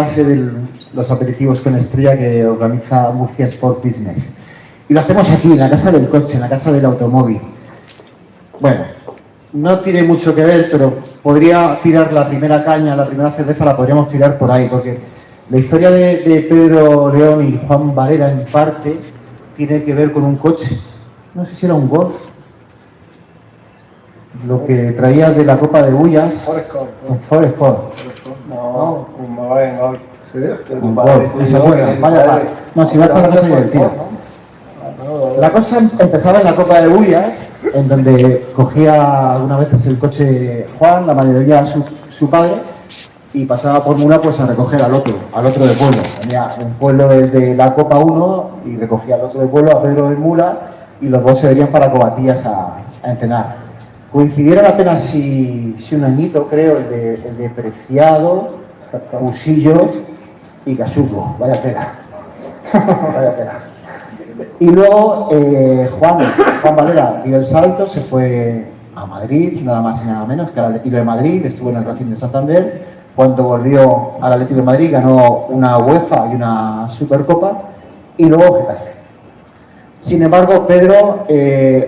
base de los aperitivos con estrella que organiza Murcia Sport Business. Y lo hacemos aquí, en la casa del coche, en la casa del automóvil. Bueno, no tiene mucho que ver, pero podría tirar la primera caña, la primera cerveza la podríamos tirar por ahí, porque la historia de Pedro León y Juan Valera, en parte, tiene que ver con un coche. No sé si era un Golf. Lo que traía de la Copa de Bullas. Forest Corp. Un Forest Corp. No, un Volkswagen Golf. ¿Sí? Un Golf, no se acuerda. Vaya. No, si va a estar la cosa divertida. La cosa empezaba en la Copa de Bullas, en donde cogía algunas veces el coche Juan, la mayoría su padre, y pasaba por Mula pues a recoger al otro de pueblo. Tenía un pueblo de la Copa 1 y recogía al otro de pueblo, a Pedro de Mula, y los dos se venían para Cobatías a entrenar. Coincidieron apenas si un añito, creo, el de Preciado, Cusillos y Casuco. Vaya tela. Vaya tela. Y luego Juan Valera dio el salto, se fue a Madrid, nada más y nada menos que al Atlético de Madrid, estuvo en el Racing de Santander. Cuando volvió al Atlético de Madrid ganó una UEFA y una Supercopa y luego Getafe. Sin embargo, Pedro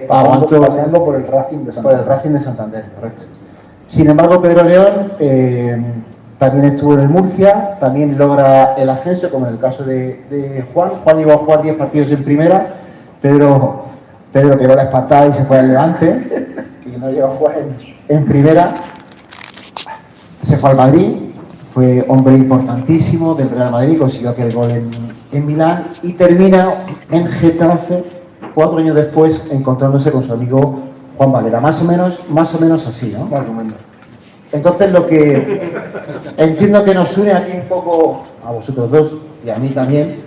aguantó pasando por el Racing de Santander. Por el Racing de Santander, correcto. Sin embargo, Pedro León también estuvo en el Murcia, también logra el ascenso, como en el caso de Juan. Juan llegó a jugar 10 partidos en primera, Pedro pegó la espantada y se fue al Levante, y no llegó a jugar en primera. Se fue al Madrid, fue hombre importantísimo del Real Madrid, consiguió aquel gol en Milán y termina en Getafe 4 años después encontrándose con su amigo Juan Valera. Más o menos así, ¿no? Más o menos. Entonces lo que entiendo que nos une aquí un poco a vosotros dos y a mí también,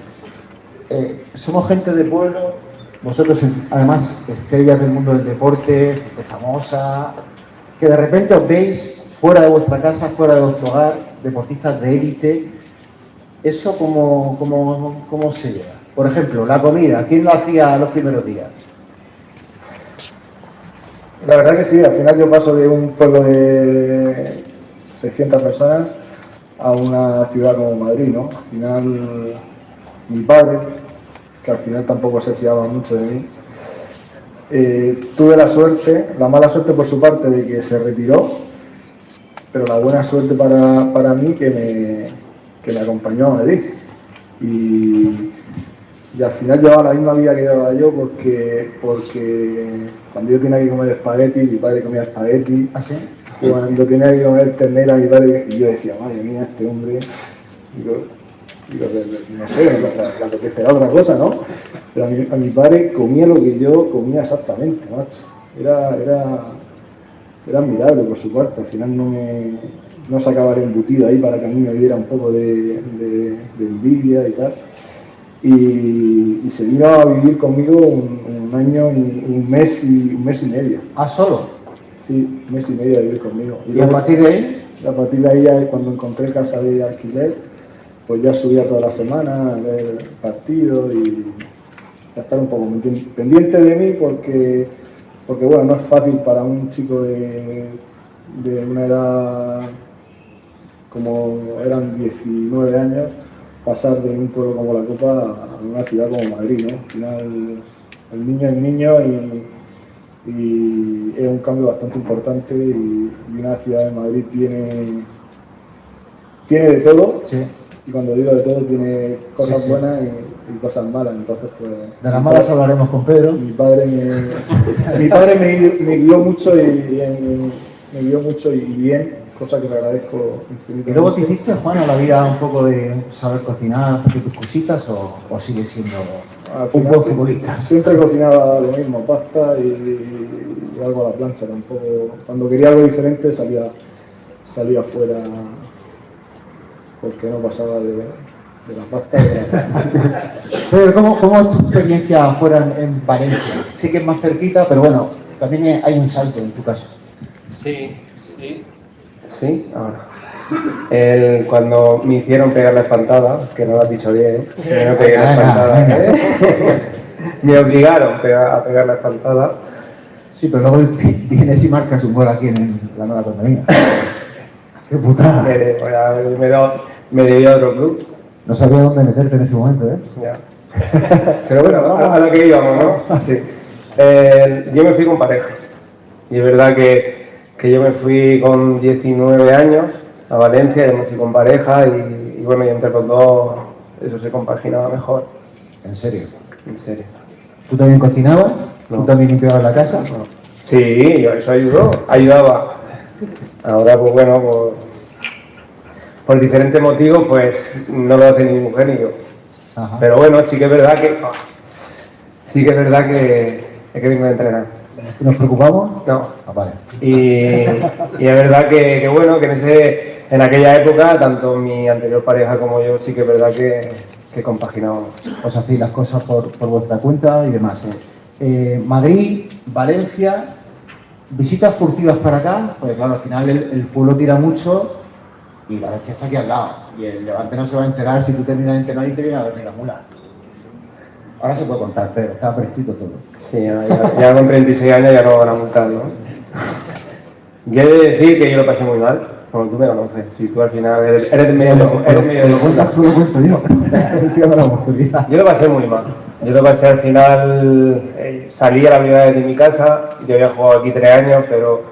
somos gente de pueblo, vosotros además estrellas del mundo del deporte, gente famosa, que de repente os veis fuera de vuestra casa, fuera de vuestro hogar, deportistas de élite. ¿Eso cómo se lleva? Por ejemplo, la comida, ¿quién lo hacía los primeros días? La verdad que sí, al final yo paso de un pueblo de 600 personas a una ciudad como Madrid, ¿no? Al final, mi padre, que al final tampoco se fiaba mucho de mí, tuve la mala suerte por su parte de que se retiró, pero la buena suerte para mí que me acompañó a Madrid. Y al final llevaba la misma vida que llevaba yo porque cuando yo tenía que comer espagueti, mi padre comía espagueti. ¿Ah, sí? Cuando tenía que comer ternera, mi padre, y yo decía, madre mía, este hombre, no sé, le apetecerá otra cosa, ¿no? Pero a mi padre comía lo que yo comía exactamente, macho. Era admirable por su parte, al final no sacaba el embutido ahí para que a mí me diera un poco de envidia y tal. Y se vino a vivir conmigo un año y un mes y medio. ¿Ah, solo? Sí, un mes y medio a vivir conmigo. ¿Y a partir de ahí? A partir de ahí, ya cuando encontré casa de alquiler, pues ya subía toda la semana a ver partidos y a estar un poco pendiente de mí porque bueno, no es fácil para un chico de una edad como eran 19 años pasar de un pueblo como La Copa a una ciudad como Madrid, ¿no? Al final el niño es niño y es un cambio bastante importante y una ciudad de Madrid tiene de todo. Sí. Y cuando digo de todo tiene cosas buenas y cosas malas, entonces pues... De las malas hablaremos con Pedro. Mi padre me guió mucho y bien, cosa que le agradezco infinitamente. ¿Y luego te hiciste, Juan, a la vida un poco de saber cocinar, hacer tus cositas o sigues siendo un buen futbolista? Siempre cocinaba lo mismo, pasta y algo a la plancha, tampoco... Cuando quería algo diferente salía fuera porque no pasaba de la pasta. Pedro, ¿cómo es tu experiencia afuera en Valencia? Sí que es más cerquita, pero bueno, también hay un salto en tu caso. Sí, ahora. Cuando me hicieron pegar la espantada, que no lo has dicho bien, que no pegué la espantada, me obligaron a pegar la espantada. Sí, pero luego vienes y marcas un gol aquí en la nueva tontería. ¡Qué putada! Me debía a otro club. No sabía dónde meterte en ese momento, ¿eh? Ya. Pero bueno, a lo que íbamos, ¿no? Sí. Yo me fui con pareja. Y es verdad que yo me fui con 19 años a Valencia, yo me fui con pareja y bueno, y entre los dos eso se compaginaba mejor. ¿En serio? En serio. ¿Tú también cocinabas? No. ¿Tú también limpiabas la casa? No. Sí, eso ayudaba. Ahora, pues bueno, por diferentes motivos, pues no lo hace ni mi mujer ni yo. Ajá. Pero bueno, sí que es verdad que vengo a entrenar. ¿Nos preocupamos? No. Ah, vale. Y es verdad que bueno, que en aquella época, tanto mi anterior pareja como yo, sí que es verdad que compaginábamos. Os hacéis las cosas por vuestra cuenta y demás. Madrid, Valencia, visitas furtivas para acá, porque claro, al final el pueblo tira mucho y Valencia está aquí al lado. Y el Levante no se va a enterar si tú terminas de entrenar y te viene a dormir la mula. Ahora se puede contar, pero está prescrito todo. Sí, ya con 36 años ya no van a multar, ¿no? Yo he de decir que yo lo pasé muy mal, como tú me conoces. Si tú al final eres medio lo cuentas tú, lo cuento yo. Estoy dando la oportunidad. Yo lo pasé muy mal. Yo lo pasé al final, salí a la primera de mi casa, yo había jugado aquí 3 años, pero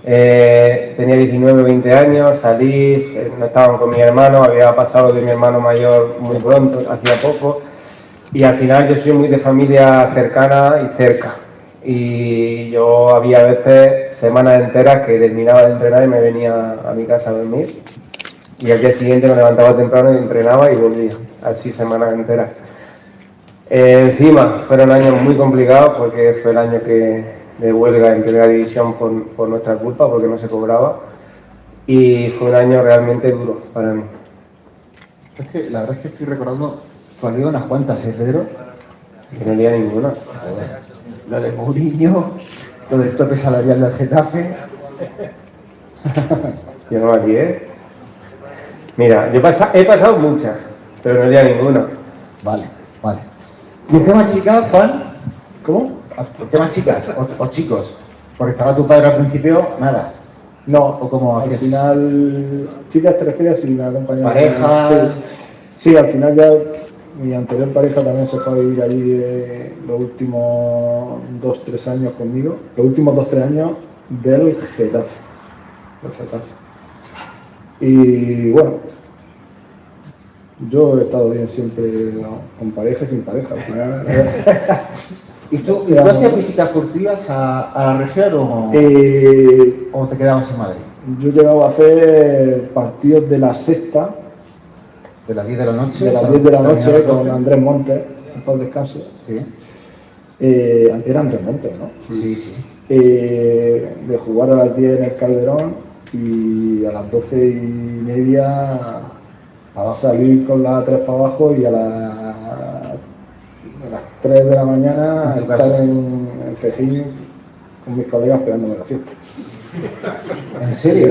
tenía 19 o 20 años, salí, no estaban con mi hermano, había pasado de mi hermano mayor muy pronto, hacía poco, y al final yo soy muy de familia cercana y cerca. Y yo había veces semanas enteras que terminaba de entrenar y me venía a mi casa a dormir, y al día siguiente me levantaba temprano y entrenaba y volvía, así semanas enteras. Encima fueron años muy complicados porque fue el año de huelga en primera división por nuestra culpa, porque no se cobraba, y fue un año realmente duro para mí. Es que la verdad es que estoy recordando que había unas cuantas, Pedro. Que no había ninguna. Lo de Mourinho, lo del tope salarial del Getafe. Yo no la lié. Mira, he pasado muchas, pero no había ninguna. Vale. ¿Y el tema chicas, Juan? ¿Cómo? ¿El tema chicas o chicos? Porque estaba tu padre al principio, nada. No, ¿O cómo al hacías? final, chicas te refieres si la compañera. Pareja. Sí, al final ya mi anterior pareja también se fue a vivir allí los últimos 2-3 años conmigo. Los últimos 2-3 años del Getafe. Y bueno, yo he estado bien siempre con pareja y sin pareja. Al final, ¿Y tú hacías visitas furtivas a la región o te quedabas en Madrid? yo he llegado a hacer partidos de la sexta, ¿De las 10 de la noche? de las 10 de la noche con Andrés Montes, en paz descanse. Sí. Era Andrés Montes, ¿no? Sí. De jugar a las 10 en el Calderón y a las 12:30 salir con la A3 para abajo y a las 3 de la mañana estar en Cejín con mis colegas pegándome la fiesta. ¿En serio?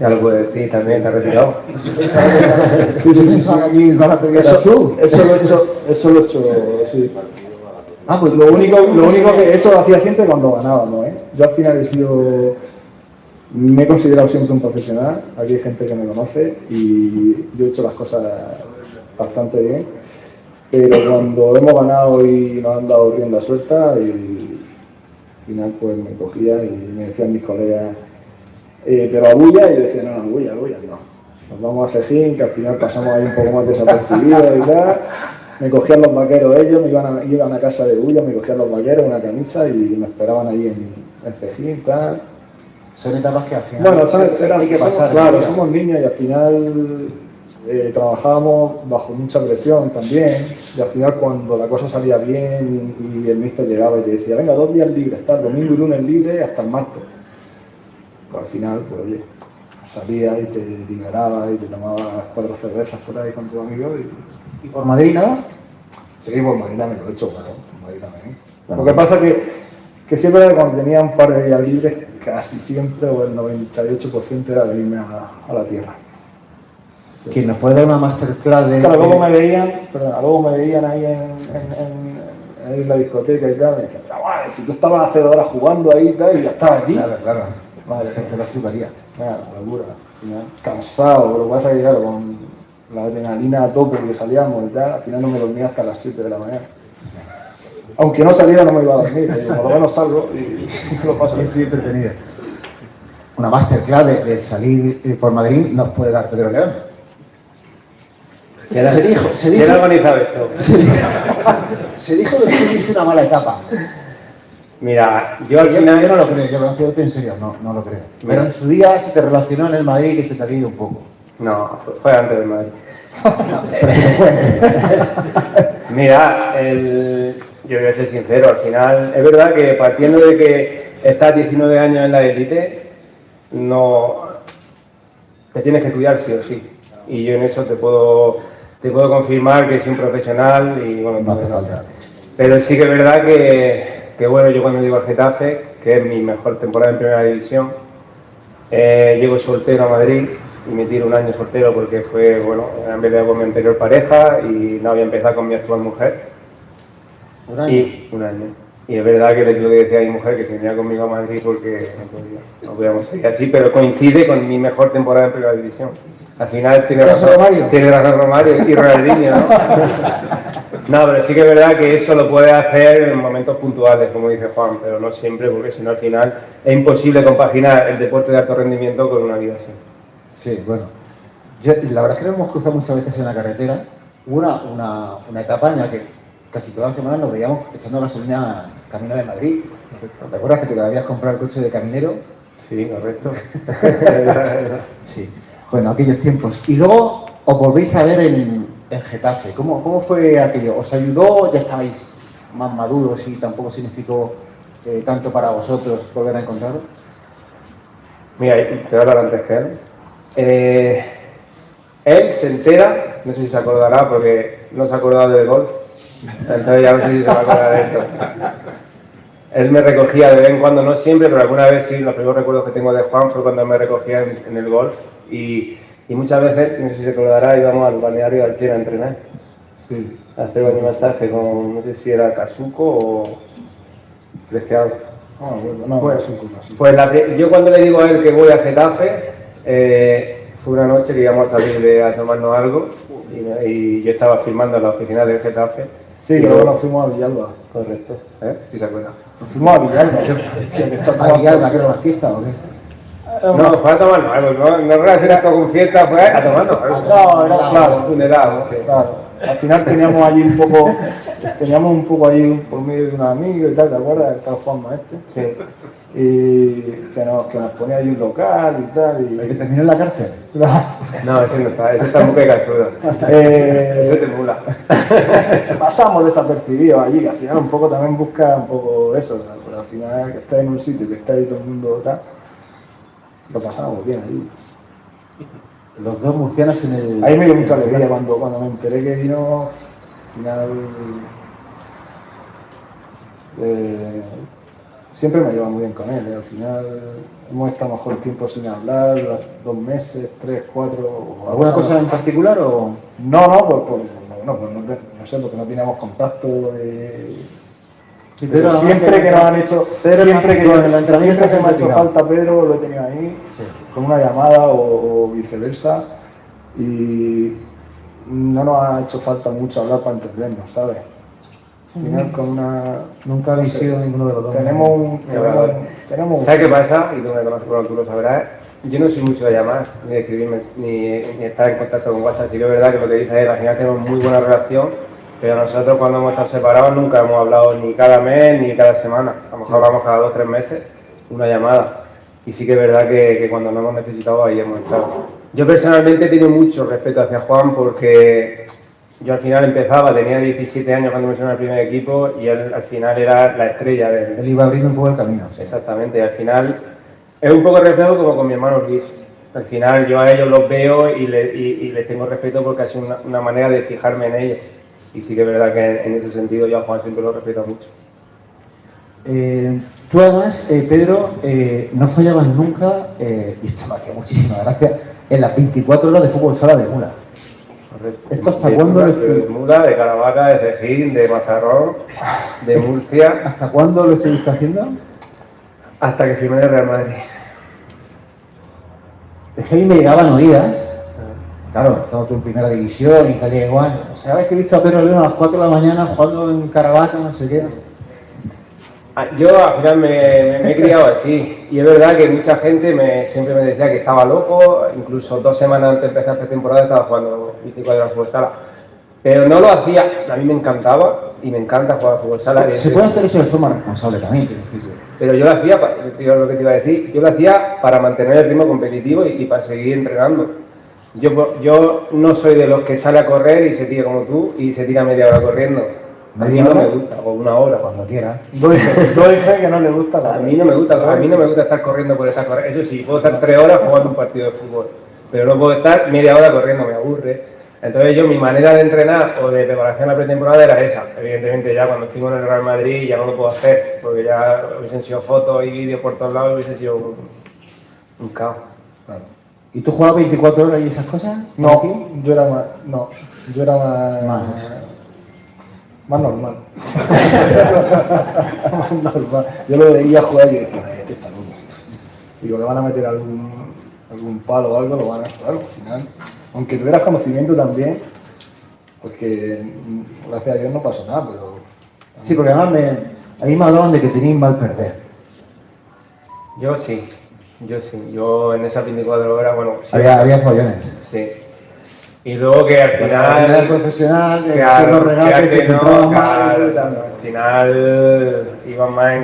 Ya lo puedo decir también, te has retirado. Pensaba que allí van a pedir a tú. Eso lo he hecho, sí. Ah, pues Lo único que eso lo hacía siempre cuando ganábamos, ¿eh? Yo al final me he considerado siempre un profesional. Aquí hay gente que me conoce y yo he hecho las cosas bastante bien. Pero cuando hemos ganado y nos han dado rienda suelta, y al final pues me cogía y me decían mis colegas, pero a bulla, y yo decía, no, bulla, no. Nos vamos a Cejín, que al final pasamos ahí un poco más desapercibidos y tal. Me cogían los vaqueros ellos, iban a casa de bulla, me cogían los vaqueros, una camisa y me esperaban ahí en Cejín, tal. Son etapas que al final Bueno, hay que pasar. Claro, somos niños y al final trabajábamos bajo mucha presión también, y al final cuando la cosa salía bien y el míster llegaba y te decía, venga, 2 días libres, está domingo y lunes libre hasta el martes. Pues al final, pues oye, salías y te liberabas y te tomabas 4 cervezas por ahí con tus amigos ¿Y por Madrid nada? Sí, por Madrid también lo he hecho, claro, por Madrid también. Lo que pasa es que siempre cuando tenía un par de días libres, casi siempre, o el 98% era venirme a la tierra. ¿Quién nos puede dar una masterclass de...? Claro, luego me veían ahí en la discoteca y tal, me decían, chaval, si tú estabas hace 2 horas jugando ahí y tal, y ya estabas aquí. Claro. Madre, Te lo explicaría. Nada, locura. cansado, pero lo que pasa es que claro, con la adrenalina a tope que salíamos y tal, al final no me dormía hasta las 7 de la mañana. Aunque no saliera no me iba a dormir, pero por lo menos salgo y lo paso bien. Estoy entretenido. Una masterclass de salir por Madrid nos puede dar Pedro León. Se dijo. ¿Quién ha organizado esto? Se dijo que tú tuviste una mala etapa. Mira, yo al final... Yo no lo creo, yo conociéndote en serio, no lo creo. Pero en su día se te relacionó en el Madrid que se te ha ido un poco. No, fue antes del Madrid. Pero se te fue. Mira, yo voy a ser sincero, al final es verdad que partiendo de que estás 19 años en la élite, no te tienes que cuidar sí o sí. Y yo en eso te puedo confirmar que soy un profesional y bueno, No hace falta. Pero sí que es verdad que bueno, yo cuando llego al Getafe, que es mi mejor temporada en primera división, llego soltero a Madrid y me tiro un año soltero porque fue, bueno, en vez de con mi anterior pareja y no había empezado con mi actual mujer. ¿Un año? Y un año. Y es verdad que le tuve que decir a mi mujer que se venía conmigo a Madrid porque no podíamos seguir así, pero coincide con mi mejor temporada en primera división. Al final tiene razón Romario y Ronaldinho, ¿no? No, pero sí que es verdad que eso lo puedes hacer en momentos puntuales, como dice Juan, pero no siempre, porque si no al final es imposible compaginar el deporte de alto rendimiento con una vida así. Sí, bueno. La verdad es que nos hemos cruzado muchas veces en la carretera. Hubo una etapa en la que casi todas las semanas nos veíamos echando gasolina camino de Madrid. ¿Te acuerdas que te habías comprado el coche de caminero? Sí, correcto. Sí. Bueno, aquellos tiempos. Y luego os volvéis a ver en Getafe. ¿Cómo fue aquello? ¿Os ayudó? ¿Ya estabais más maduros y tampoco significó tanto para vosotros volver a encontraros? Mira, te voy a hablar antes que él. Él se entera, no sé si se acordará porque no se ha acordado del golf, entonces ya no sé si se va a acordar de esto. Él me recogía de vez en cuando, no siempre, pero alguna vez sí. Los primeros recuerdos que tengo de Juan fue cuando me recogía en el golf y muchas veces, no sé si se acordará, íbamos al balneario de Alchena a entrenar. Sí. A hacer un masaje con, no sé si era Casuco o Preciado. Ah, bueno, no, Pues, es un poco así. pues yo cuando le digo a él que voy a Getafe, fue una noche que íbamos a salir a tomarnos algo y yo estaba filmando en la oficina del Getafe. Sí, y luego nos fuimos a Villalba. Correcto, ¿eh? ¿Sí se acuerda? Nos fuimos a Villalba. ¿A Villalba, que era una fiesta o qué? No, fue a tomarnos algo, no relacionado con fiesta, fue a tomarnos algo. No, era Claro, un helado, sí. Claro. Al final teníamos allí un poco allí por medio de un amigo y tal, ¿te acuerdas? El tal Juan Maestre. Sí. Y que nos ponía ahí un local y tal. ¿El que terminó en la cárcel? No, ese no está, ese está muy captura. Ese te mula. Pasamos desapercibidos allí, que al final un poco también busca un poco eso, o sea, porque al final que estás en un sitio que está ahí todo el mundo tal, lo pasamos bien allí. Los dos murcianos en el... Ahí me dio mucha alegría cuando me enteré que vino, al final siempre me llevo muy bien con él, al final hemos estado mejor tiempo sin hablar, 2 meses, 3, 4... ¿Alguna cosa en particular o...? No, no sé, porque no teníamos contacto. Pero siempre que nos han hecho, siempre que me ha hecho falta Pedro, lo he tenido ahí, Sí. con una llamada o viceversa, y no nos ha hecho falta mucho hablar para entendernos, ¿sabes? Al final con una... Nunca habéis sido ninguno de los dos. Tenemos un... ¿Sabes qué pasa? Y tú me conoces, bueno, tú lo sabrás. Yo no soy mucho de llamar, ni de escribirme, ni estar en contacto con WhatsApp. Sí que es verdad que lo que dice es, al final tenemos muy buena relación, pero nosotros cuando hemos estado separados nunca hemos hablado ni cada mes ni cada semana. A lo mejor hablamos cada 2 o 3 meses, una llamada. Y sí que es verdad que cuando nos hemos necesitado ahí hemos estado. Yo personalmente tengo mucho respeto hacia Juan porque yo al final empezaba, tenía 17 años cuando me subí al primer equipo y él al final era la estrella del... Él iba abriendo un poco el camino. Sí. Exactamente, y al final es un poco reflejo como con mi hermano Luis. Al final yo a ellos los veo y les tengo respeto porque ha sido una manera de fijarme en ellos. Y sí que es verdad que en ese sentido yo a Juan siempre lo respeto mucho. Tú además, Pedro, no fallabas nunca, y esto me hacía muchísima gracia, en las 24 horas de fútbol sala de Mula. Correcto. ¿Esto hasta cuándo De Mula, de Caravaca, de Cejín, de Mazarrón, de Murcia... ¿Hasta cuándo lo estuviste haciendo? Hasta que firmé el Real Madrid. es que a mí me llegaban oídas, claro, estaba tú en primera división y tal y igual. ¿Sabes que he visto a Pedro León a las 4 de la mañana jugando en Caravaca, no sé qué? No sé. Yo al final me he criado así, y es verdad que mucha gente siempre me decía que estaba loco, incluso 2 semanas antes de empezar pretemporada estaba jugando 24 horas de fútbol sala, pero no lo hacía, a mí me encantaba y me encanta jugar a fútbol sala. Se puede hacer eso de forma responsable también, en principio. Pero yo lo hacía, lo que te iba a decir, yo lo hacía para mantener el ritmo competitivo y para seguir entrenando. Yo no soy de los que sale a correr y se tira como tú y se tira media hora corriendo. A mí no me gusta, o 1 hora. Cuando quiera. Doy que no le gusta la. A mí no me gusta estar corriendo por estar corriendo. Eso sí, puedo estar 3 horas jugando un partido de fútbol, pero no puedo estar media hora corriendo, me aburre. Entonces mi manera de entrenar o de preparación a la pretemporada era esa. Evidentemente ya cuando fuimos en el Real Madrid ya no lo puedo hacer, porque ya hubiesen sido fotos y vídeos por todos lados y hubiese sido un caos. Claro. ¿Y tú jugabas 24 horas y esas cosas? No, yo era más normal. Más normal. Yo lo veía jugar y decía, este está loco. Digo, le van a meter algún palo o algo, lo van a jugar. Al final, aunque tuvieras conocimiento también, porque gracias a Dios no pasó nada, pero. Sí, porque además a mí me hablaban de que tenías mal perder. Yo sí. Yo en esas 24 horas, bueno. Sí, Había follones. Sí. Y luego que al final. El profesional, que claro, los regates, que entraban mal. Al final iban más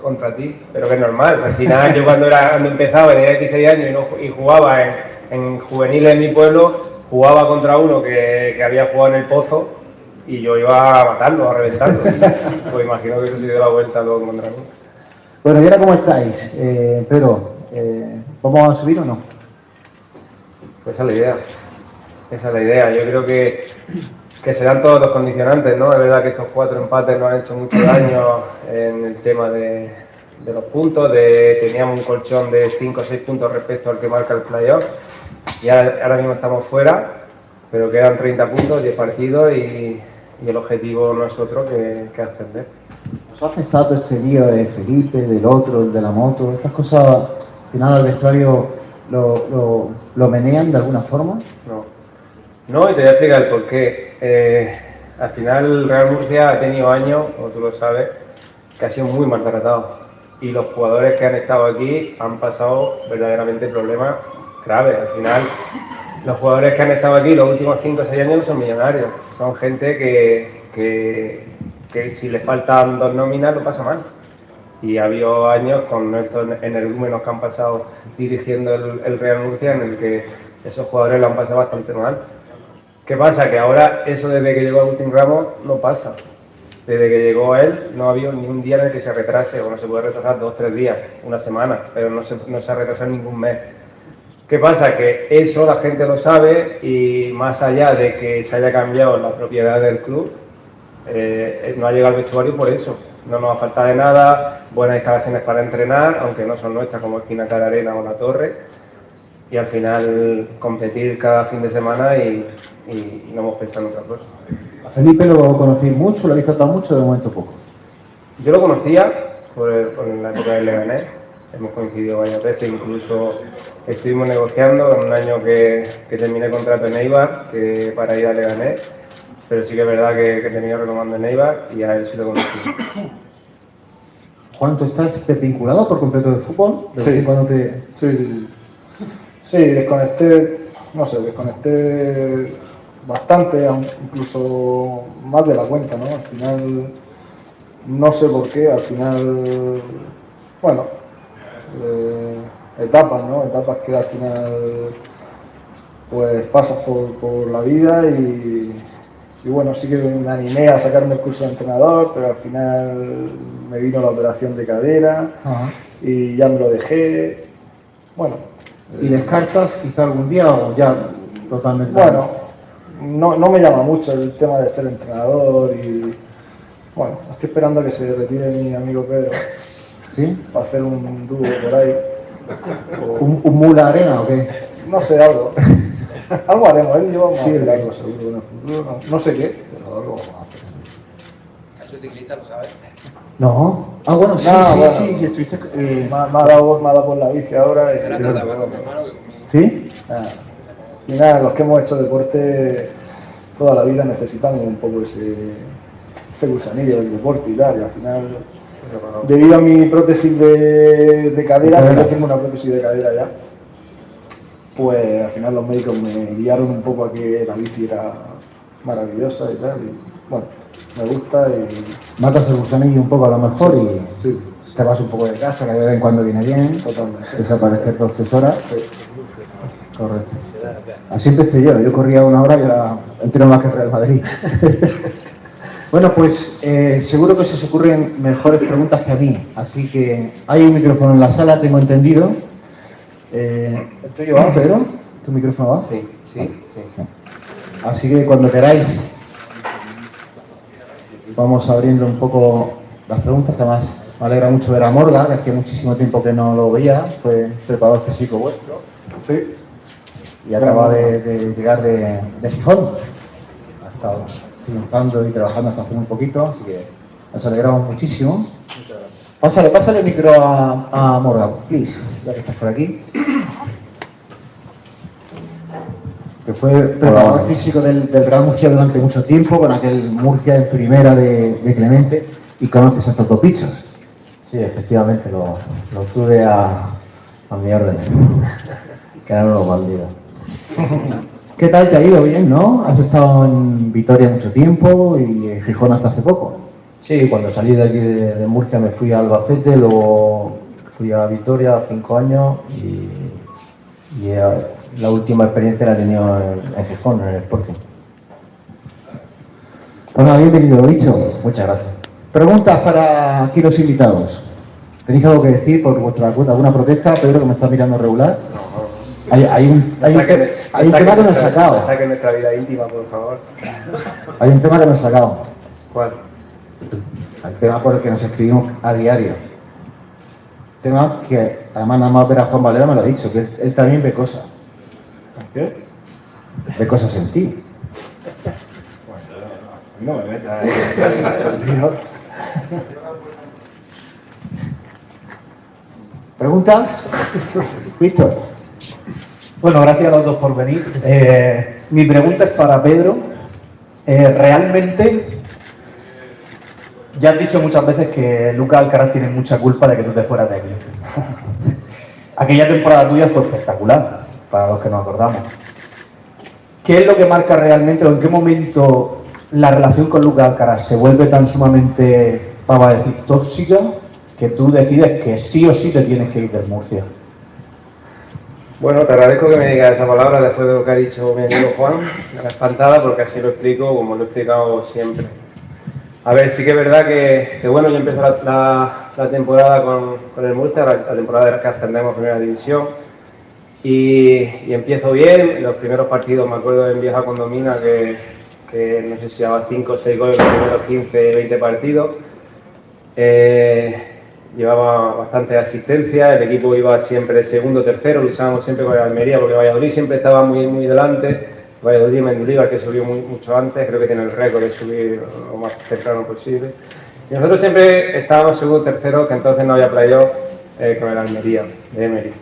contra ti, pero que es normal. Al final yo cuando empezaba, tenía 16 años y jugaba en juveniles en mi pueblo, jugaba contra uno que había jugado en el Pozo y yo iba a matarlo, a reventarlo. Pues imagino que eso se dio la vuelta luego contra mí. Bueno, ¿y ahora cómo estáis? Pedro, ¿vamos a subir o no? Pues esa es la idea. Esa es la idea. Yo creo que serán todos los condicionantes, ¿no? Es verdad que estos 4 empates nos han hecho mucho daño en el tema de los puntos. Teníamos un colchón de 5 o 6 puntos respecto al que marca el playoff. Y ahora mismo estamos fuera, pero quedan 30 puntos, 10 partidos y el objetivo no es otro que ascender. ¿Os ha afectado todo este lío de Felipe, del otro, el de la moto? ¿Estas cosas al final al vestuario lo menean de alguna forma? No, y te voy a explicar el porqué. Al final el Real Murcia ha tenido años, como tú lo sabes, que ha sido muy maltratado. Y los jugadores que han estado aquí han pasado verdaderamente problemas graves. Al final, los jugadores que han estado aquí los últimos 5 o 6 años no son millonarios. Son gente que si le faltan 2 nóminas lo pasa mal. Y ha habido años con estos energúmenos que han pasado dirigiendo el Real Murcia en el que esos jugadores lo han pasado bastante mal. ¿Qué pasa? Que ahora eso desde que llegó Agustín Ramos no pasa. Desde que llegó él no ha habido ni un día en el que se retrase, o no se puede retrasar 2 o 3 días, una semana, pero no se ha retrasado ningún mes. ¿Qué pasa? Que eso la gente lo sabe y más allá de que se haya cambiado la propiedad del club, no ha llegado al vestuario por eso. No nos ha faltado de nada, buenas instalaciones para entrenar, aunque no son nuestras como Espinacar Arena o La Torre, y al final competir cada fin de semana y no hemos pensado en otra cosa. ¿A Felipe lo conocéis mucho, lo habéis tratado mucho, de momento poco? Yo lo conocía por la época del Leganés, hemos coincidido varias veces, incluso estuvimos negociando en un año que terminé contrato en Eibar para ir a Leganés, pero sí que es verdad que terminé renovando en Eibar y a él sí lo conocí. Juan, ¿tú estás desvinculado por completo del fútbol? Sí. Sí. Sí, desconecté bastante, incluso más de la cuenta, ¿no? Al final, no sé por qué, al final, bueno, etapas, ¿no? Etapas que al final, pues pasas por la vida y bueno, sí que me animé a sacarme el curso de entrenador, pero al final me vino la operación de cadera. Ajá. Y ya me lo dejé, bueno. ¿Y descartas quizá algún día o ya totalmente? Bueno, no me llama mucho el tema de ser entrenador y bueno, estoy esperando a que se retire mi amigo Pedro. ¿Sí? Para hacer un dúo por ahí. ¿Un Mula Arena o qué? No sé, algo. Algo haremos, él y yo vamos a hacer algo seguro en el futuro. No sé qué, pero algo vamos a hacer. soy ciclista, lo sabes. No. Ah, bueno, sí, No, sí, bueno. sí, estuviste... Me ha dado por la bici ahora. Y, Era nada más con mi hermano que conmigo. ¿Sí? y nada, los que hemos hecho deporte toda la vida necesitamos un poco ese gusanillo del deporte y tal. Y al final, debido a mi prótesis de cadera, que yo tengo una prótesis de cadera ya, pues al final los médicos me guiaron un poco a que la bici era maravillosa y tal. Y bueno, me gusta y Matas el gusanillo un poco a lo mejor y sí, te vas un poco de casa, que de vez en cuando viene bien. totalmente. Desaparecer 2-3 horas. Sí. Correcto. Así empecé yo corría 1 hora y ahora entreno más que el Real Madrid. Bueno, pues seguro que se os ocurren mejores preguntas que a mí, así que hay un micrófono en la sala, tengo entendido. ¿El tuyo va, Pedro? ¿Tu micrófono va? Sí, sí, sí. Así que cuando queráis, vamos abriendo un poco las preguntas. Además, me alegra mucho ver a Morga, que hacía muchísimo tiempo que no lo veía, fue preparador físico vuestro. Sí. Y acaba de llegar de Gijón. Ha estado triunfando y trabajando hasta hace muy poquito, así que nos alegramos muchísimo. Pásale el micro a Morgan, please, ya que estás por aquí. Que fue preparador físico del Real Murcia durante mucho tiempo, con aquel Murcia en primera de Clemente, y conoces a estos dos bichos. Sí, efectivamente, lo tuve a mi orden, que eran unos bandidos. ¿Qué tal te ha ido? Bien, ¿no? Has estado en Vitoria mucho tiempo y en Gijón hasta hace poco. Sí, cuando salí de aquí de Murcia me fui a Albacete, luego fui a Vitoria 5 años y la última experiencia la he tenido en Gijón, en el Sporting. Bueno, bienvenido, bicho. Muchas gracias. Preguntas para aquí los invitados. ¿Tenéis algo que decir por vuestra cuenta? ¿Alguna protesta? Pedro, que me está mirando regular. Hay un tema que me has sacado. Saque nuestra vida íntima, por favor. Hay un tema que me has sacado. ¿Cuál? El tema por el que nos escribimos a diario. Tema que además nada más ver a Juan Valera me lo ha dicho, que él también ve cosas. ¿Qué? Ve cosas en ti. No me metas ahí. ¿Preguntas? Víctor. Bueno, gracias a los dos por venir. Mi pregunta es para Pedro. Realmente, ya has dicho muchas veces que Lucas Alcaraz tiene mucha culpa de que tú te fueras de aquí. Aquella temporada tuya fue espectacular, para los que nos acordamos. ¿Qué es lo que marca realmente o en qué momento la relación con Lucas Alcaraz se vuelve tan sumamente, vamos a decir, tóxica, que tú decides que sí o sí te tienes que ir del Murcia? Bueno, te agradezco que me digas esa palabra después de lo que ha dicho mi amigo Juan, de la espantada, porque así lo explico como lo he explicado siempre. A ver, sí que es verdad que bueno, yo empiezo la temporada con el Murcia, la temporada de que ascendemos a Primera División, y empiezo bien. Los primeros partidos, me acuerdo en Vieja Condomina, que no sé si daba 5 o 6 goles en los primeros 15, 20 partidos. Llevaba bastante asistencia, el equipo iba siempre segundo, tercero, luchábamos siempre con el Almería, porque Valladolid siempre estaba muy, muy delante. Valladolid y Mendilibar, que subió mucho antes, creo que tiene el récord de subir lo más temprano posible. Y nosotros siempre estábamos segundo, tercero, que entonces no había playoff con el Almería, de Emery.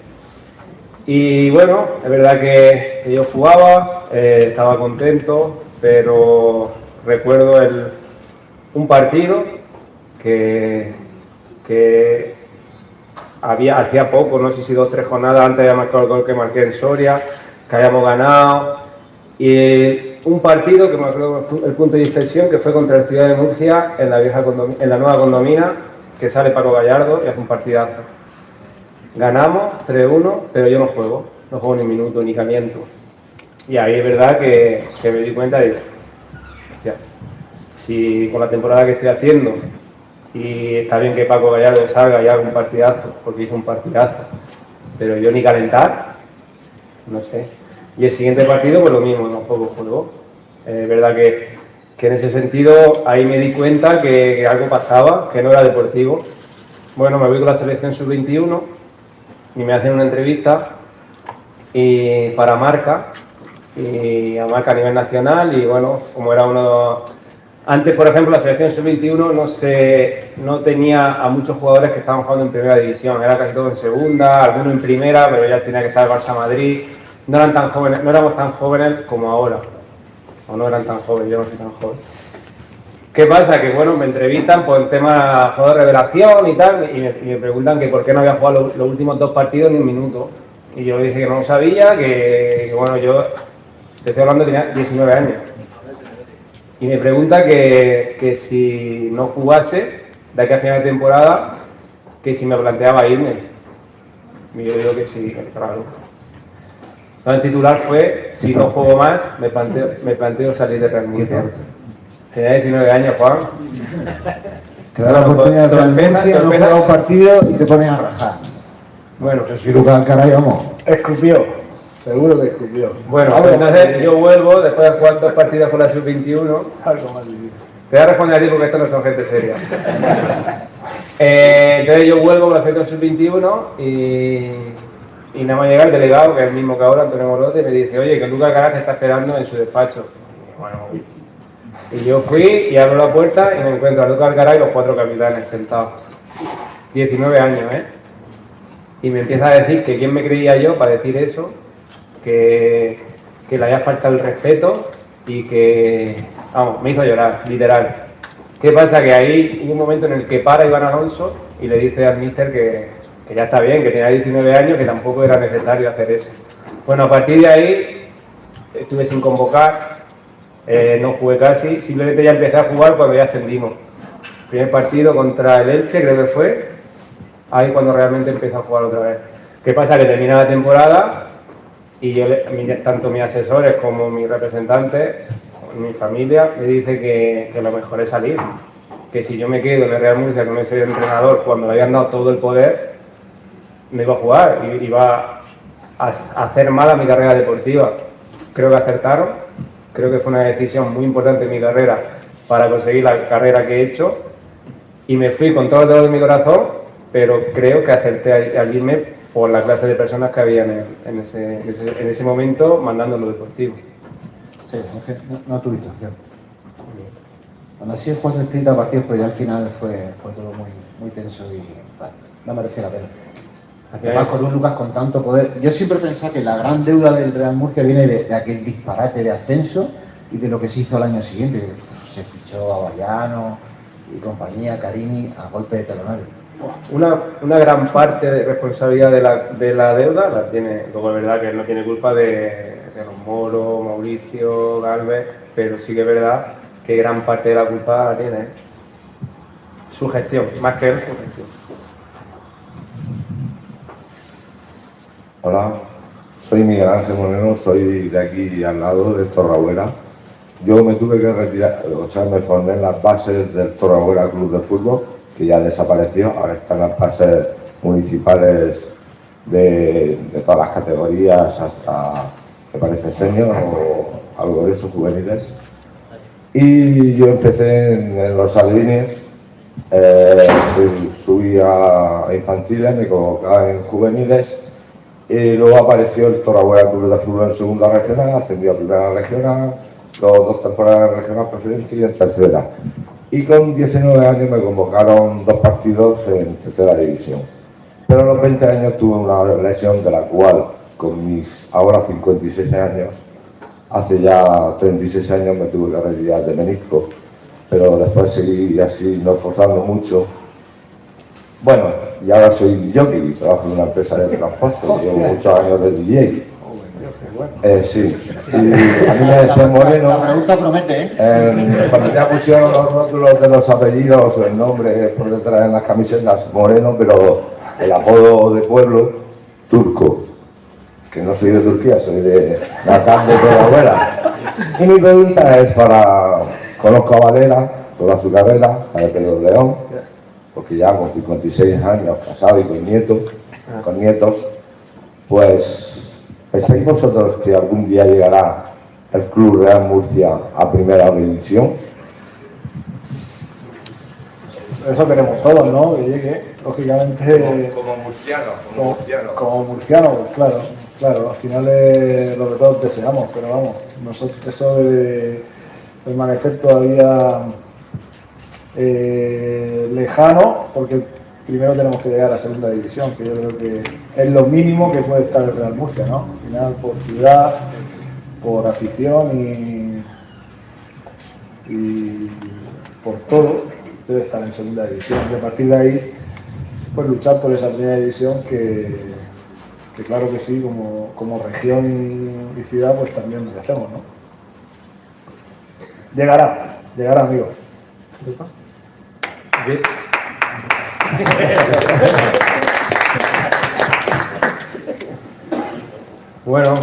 Y bueno, es verdad que yo jugaba, estaba contento, pero recuerdo un partido que hacía poco, no sé si 2 o 3 jornadas antes había marcado el gol que marqué en Soria, que habíamos ganado, y un partido que me acuerdo el punto de inflexión, que fue contra el Ciudad de Murcia en la nueva Condomina, que sale Paco Gallardo y hace un partidazo. Ganamos 3-1, pero yo no juego ni un minuto, ni caliento. Y ahí es verdad que me di cuenta de, hostia, si con la temporada que estoy haciendo, y está bien que Paco Gallardo salga y haga un partidazo, porque hizo un partidazo, pero yo ni calentar, no sé. Y el siguiente partido, pues lo mismo, tampoco juego. Es verdad que en ese sentido, ahí me di cuenta que algo pasaba, que no era deportivo. Bueno, me voy con la selección sub-21 y me hacen una entrevista para Marca, y a Marca a nivel nacional, y bueno, como era Antes, por ejemplo, la selección sub-21 no tenía a muchos jugadores que estaban jugando en primera división, era casi todo en segunda, algunos en primera, pero ya tenía que estar el Barça-Madrid. No eran tan jóvenes, no éramos tan jóvenes como ahora, o no eran tan jóvenes, yo no soy tan joven. ¿Qué pasa? Que bueno, me entrevistan por el tema juego de revelación y tal, y me preguntan que por qué no había jugado los últimos 2 partidos ni un minuto. Y yo dije que no lo sabía, que bueno, yo te estoy hablando, tenía 19 años. Y me pregunta que si no jugase de aquí a final de temporada, que si me planteaba irme. Y yo digo que sí, claro. Entonces el titular fue, si no juego más, me planteo salir de Real Murcia. Tenía 19 años, Juan. Te da la oportunidad de Real Murcia, no juega un partido y te pones a rajar. Bueno, Pero si Lucas Alcaraz, vamos. Escupió. Seguro que escupió. Bueno, pues entonces yo vuelvo, después de jugar 2 partidos con la sub-21. Algo más difícil. Te voy a responder a ti porque esto no son gente seria. Entonces yo vuelvo con la selección sub-21 y nada más llega el delegado, que es el mismo que ahora, Antonio Morote, y me dice, oye, que Lucas Alcaraz te está esperando en su despacho. Bueno, y yo fui y abro la puerta y me encuentro a Lucas Alcaraz y los 4 capitanes sentados. 19 años, ¿eh? Y me empieza a decir que quién me creía yo para decir eso, que le haya faltado el respeto y que, vamos, me hizo llorar, literal. ¿Qué pasa? Que ahí hubo un momento en el que para Iván Alonso y le dice al míster que ya está bien, que tenía 19 años, que tampoco era necesario hacer eso. Bueno, a partir de ahí estuve sin convocar, no jugué casi, simplemente ya empecé a jugar cuando ya ascendimos. Primer partido contra el Elche, creo que fue, ahí cuando realmente empecé a jugar otra vez. ¿Qué pasa? Que termina la temporada y yo, tanto mis asesores como mis representantes, mi familia, me dice que lo mejor es salir. Que si yo me quedo en el Real Murcia con ese entrenador, cuando le habían dado todo el poder, no iba a jugar, iba a hacer mal a mi carrera deportiva. Creo que acertaron, creo que fue una decisión muy importante en mi carrera para conseguir la carrera que he hecho y me fui con todo el dolor de mi corazón, pero creo que acerté al irme por la clase de personas que había en ese momento mandando lo deportivo. Sí, no tuviste opción. Cuando así es jugaste 30 partidos, pero ya al final fue todo muy tenso y bueno, no merecía la pena. Además, con un Lucas con tanto poder. Yo siempre pensaba que la gran deuda del Real Murcia viene de aquel disparate de ascenso y de lo que se hizo al año siguiente. Se fichó a Bayano y compañía, Carini, a golpe de talonario. Una gran parte de responsabilidad de la deuda la tiene, luego es verdad que él no tiene culpa de los Moro, Mauricio, Galvez, pero sí que es verdad que gran parte de la culpa la tiene su gestión, más que él, su gestión. Hola, soy Miguel Ángel Moreno, soy de aquí al lado de Torrabuera. Yo me tuve que retirar, o sea, me formé en las bases del Torrabuera Club de Fútbol, que ya desapareció, ahora están las bases municipales de todas las categorías, hasta, me parece, senior o algo de eso, juveniles. Y yo empecé en los alevines, subí a infantiles, me colocaba en juveniles y luego apareció el Torrabuera Club de Fútbol en segunda regional, ascendió a primera regional, luego 2 temporadas en regional preferencia y en tercera. Y con 19 años me convocaron 2 partidos en tercera división. Pero a los 20 años tuve una lesión de la cual, con mis ahora 56 años, hace ya 36 años me tuve que retirar de menisco. Pero después seguí así, no esforzando mucho. Bueno, y ahora soy jockey, trabajo en una empresa de transporte, llevo muchos años de DJ. Sí, y a mí me decía Moreno. La pregunta promete, ¿eh? Cuando ya pusieron los rótulos de los apellidos, el nombre por detrás en las camisetas, Moreno, pero el apodo de pueblo, Turco. Que no soy de Turquía, soy de acá de Torrabuera. Y mi pregunta es para. Conozco a Valera, toda su carrera, a Pedro León, porque ya con 56 años, casado y con nietos, pues. ¿Pensáis vosotros que algún día llegará el Club Real Murcia a primera división? Eso queremos todos, ¿no? Que llegue, lógicamente. Como murciano, pues claro, al final es lo que todos deseamos, pero vamos, nosotros eso permanecer todavía lejano, porque primero tenemos que llegar a la segunda división, que yo creo que es lo mínimo que puede estar el Real Murcia, ¿no? Al final, por ciudad, por afición y por todo, debe estar en segunda división. Y a partir de ahí, pues luchar por esa primera división que claro que sí, como región y ciudad, pues también merecemos, ¿no? Llegará, amigo. Bien. Bueno,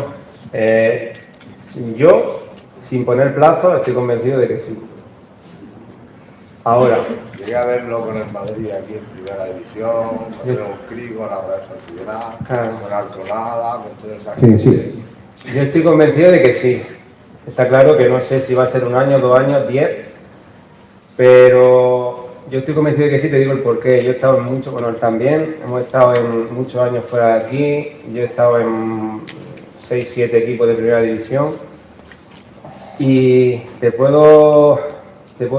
yo, sin poner plazo, estoy convencido de que sí. Ahora. Llegué a verlo con el Madrid aquí en primera división, con el Cri, con la Real Sociedad, con Alconada, con toda esa gente. Sí. Yo estoy convencido de que sí. Está claro que no sé si va a ser 1 año, 2 años, 10, pero yo estoy convencido de que sí, te digo el porqué. Yo he estado en muchos, bueno, él también, hemos estado en muchos años fuera de aquí, yo he estado en 6, 7 equipos de primera división y te puedo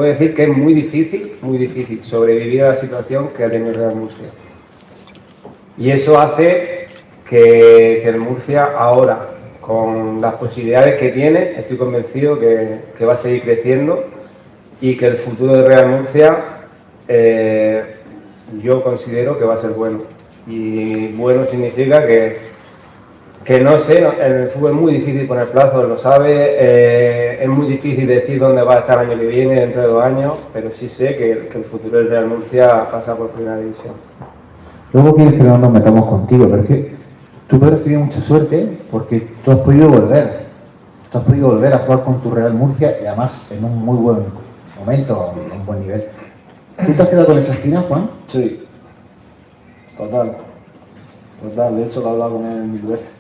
decir que es muy difícil sobrevivir a la situación que ha tenido el Real Murcia. Y eso hace que el Murcia ahora, con las posibilidades que tiene, estoy convencido que va a seguir creciendo y que el futuro de Real Murcia yo considero que va a ser bueno. Y bueno significa que no sé, en el fútbol es muy difícil poner plazos, lo sabe, es muy difícil decir dónde va a estar el año que viene, dentro de 2 años, pero sí sé que el futuro del Real Murcia pasa por primera división. Luego quieres que no nos metamos contigo, pero es que tú Pedro has tenido mucha suerte porque tú has podido volver. Tú has podido volver a jugar con tu Real Murcia y además en un muy buen momento, en un buen nivel. ¿Tú te has quedado con esa espina, Juan? Sí, total, de hecho lo he hablado con él 1000 veces.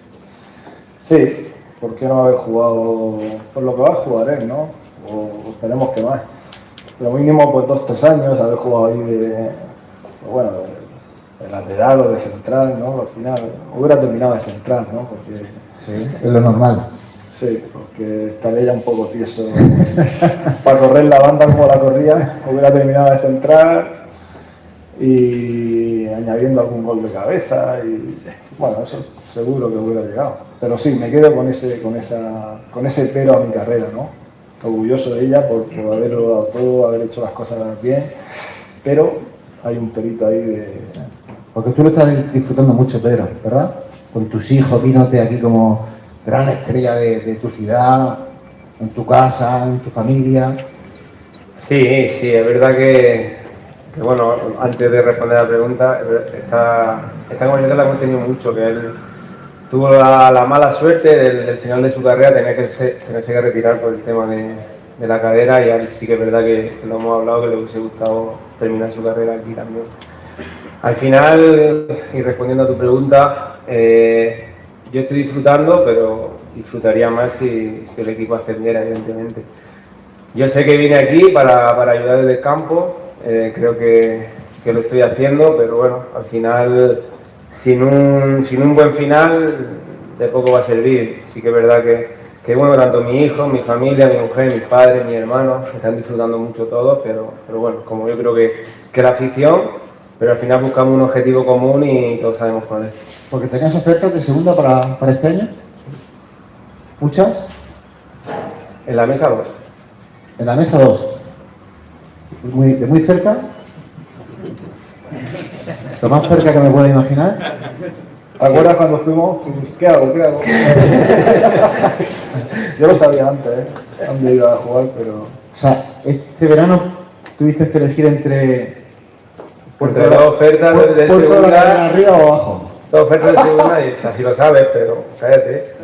Sí, ¿por qué no haber jugado por lo que va a jugar él, no? O esperemos que más. Pero mínimo pues 2 o 3 años, haber jugado ahí de lateral o de central, ¿no? Al final hubiera terminado de central, ¿no? Porque sí, es lo normal. Sí, porque estaría ya un poco tieso para correr la banda como la corría, hubiera terminado de central y añadiendo algún gol de cabeza y bueno, eso seguro que hubiera llegado. Pero sí, me quedo con ese pero a mi carrera, ¿no? Orgulloso de ella por haberlo dado todo, haber hecho las cosas bien, pero hay un perito ahí de... Porque tú lo estás disfrutando mucho, Pedro, ¿verdad? Con tus hijos, viéndote aquí como gran estrella de tu ciudad, en tu casa, en tu familia. Sí, es verdad que bueno, antes de responder a la pregunta, esta conversación la hemos tenido mucho, que él tuvo la mala suerte del final de su carrera, tenerse que retirar por el tema de la cadera y a él sí que es verdad que lo hemos hablado, que le hubiese gustado terminar su carrera aquí también. Al final, y respondiendo a tu pregunta, yo estoy disfrutando, pero disfrutaría más si el equipo ascendiera, evidentemente. Yo sé que vine aquí para ayudar desde el campo, creo que lo estoy haciendo, pero bueno, al final, sin un buen final, de poco va a servir. Sí que es verdad que bueno, tanto mi hijo, mi familia, mi mujer, mis padres, mis hermanos, están disfrutando mucho todos, pero bueno, como yo creo que la afición, pero al final buscamos un objetivo común y todos sabemos cuál es. ¿Porque tenías ofertas de segunda para este año? ¿Muchas? En la mesa 2. En la mesa 2. ¿De muy cerca? Lo más cerca que me pueda imaginar. ¿Te acuerdas cuando fuimos? ¿Qué hago? Yo lo sabía antes, dónde iba a jugar, pero... O sea, este verano tuviste que elegir entre 2 ofertas de segunda, arriba o abajo. 2 ofertas de segunda y así lo sabes, pero cállate.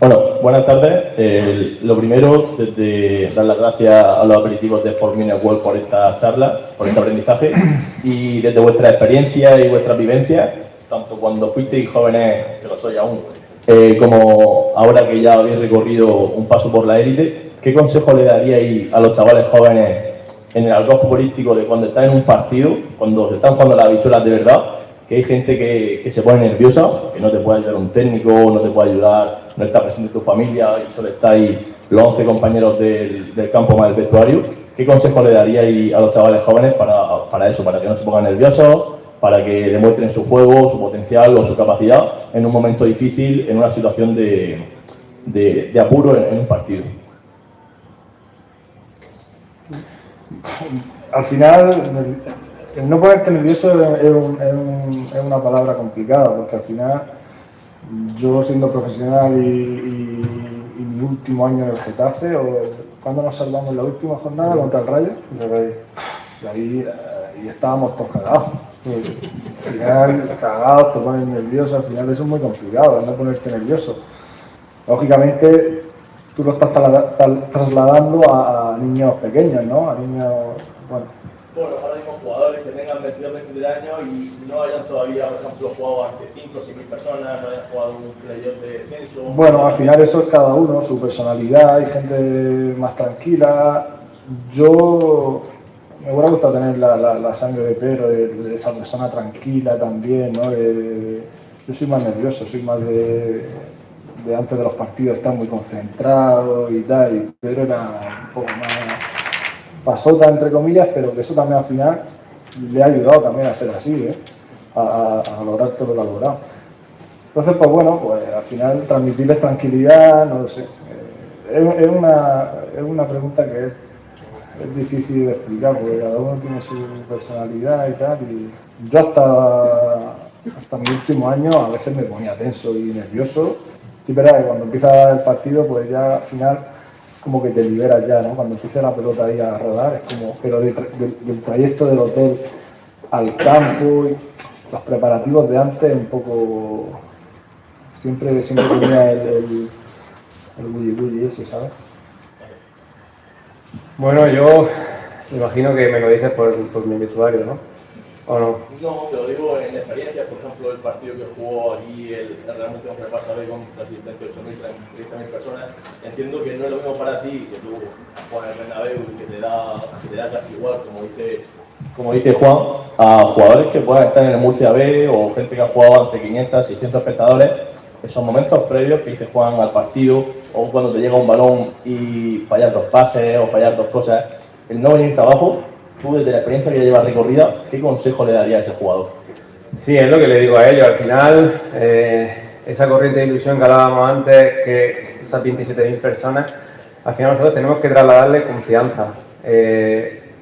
Bueno, buenas tardes. Lo primero, dar las gracias a los aperitivos de Sport Mine World por esta charla, por este aprendizaje y desde vuestra experiencia y vuestras vivencias, tanto cuando fuisteis jóvenes, que lo sois aún, como ahora que ya habéis recorrido un paso por la élite, ¿qué consejo le daríais a los chavales jóvenes en el algo futbolístico de cuando están en un partido, cuando se están jugando las habichuelas de verdad, que hay gente que se pone nerviosa, que no te puede ayudar un técnico, no te puede ayudar, no está presente tu familia y solo estáis los 11 compañeros del campo más del vestuario. ¿Qué consejo le daríais a los chavales jóvenes para eso, para que no se pongan nerviosos, para que demuestren su juego, su potencial o su capacidad en un momento difícil, en una situación de apuro en un partido? Al final, el no ponerte nervioso es una palabra complicada, porque al final, yo siendo profesional y mi último año en el Getafe, ¿cuándo nos salvamos en la última jornada contra el Rayo? Y ahí estábamos todos cagados. Al final, cagados, te pones nervioso, al final eso es muy complicado, no ponerte nervioso. Lógicamente, tú lo estás trasladando a niños pequeños, ¿no? A niños, bueno, ahora mismo jugadores que tengan 22, 23 años y no hayan todavía, por ejemplo, jugado ante 5 o 6 mil personas, no hayan jugado un playoff de descenso. Bueno, al final eso es cada uno, su personalidad, hay gente más tranquila. Yo me hubiera gustado tener la sangre de Pedro, de esa persona tranquila también, ¿no? Yo soy más nervioso, soy más de antes de los partidos estar muy concentrado y tal, y Pedro era un poco más pasota, entre comillas, pero que eso también al final le ha ayudado también a ser así, a lograr todo lo que ha logrado. Entonces, pues bueno, pues al final transmitirles tranquilidad, no lo sé. Es una pregunta que es difícil de explicar, porque cada uno tiene su personalidad y tal, y yo hasta mi último año a veces me ponía tenso y nervioso. Sí, verdad que cuando empieza el partido, pues ya al final como que te liberas ya, ¿no? Cuando empieza la pelota ahí a rodar, es como, pero del trayecto del hotel al campo, y los preparativos de antes, un poco, siempre tenía el bully ese, ¿sabes? Bueno, yo imagino que me lo dices por mi vestuario, ¿no? ¿O no? No, te lo digo en experiencia, por ejemplo, el partido que jugó aquí el Real Madrid contra el Barça B con casi 28.000, 30.000 personas. Entiendo que no es lo mismo para ti que tú juegas en el Bernabéu, que te da casi igual, como dice Juan, a jugadores que puedan estar en el Murcia B o gente que ha jugado ante 500, 600 espectadores. Esos momentos previos que dice Juan al partido, o cuando te llega un balón y fallar 2 pases o fallar 2 cosas, el no venirte abajo. Tú, desde la experiencia que ya llevas recorrida, ¿qué consejo le darías a ese jugador? Sí, es lo que le digo a ellos. Al final, esa corriente de ilusión que hablábamos antes, que esas 27.000 personas, al final nosotros tenemos que trasladarles confianza.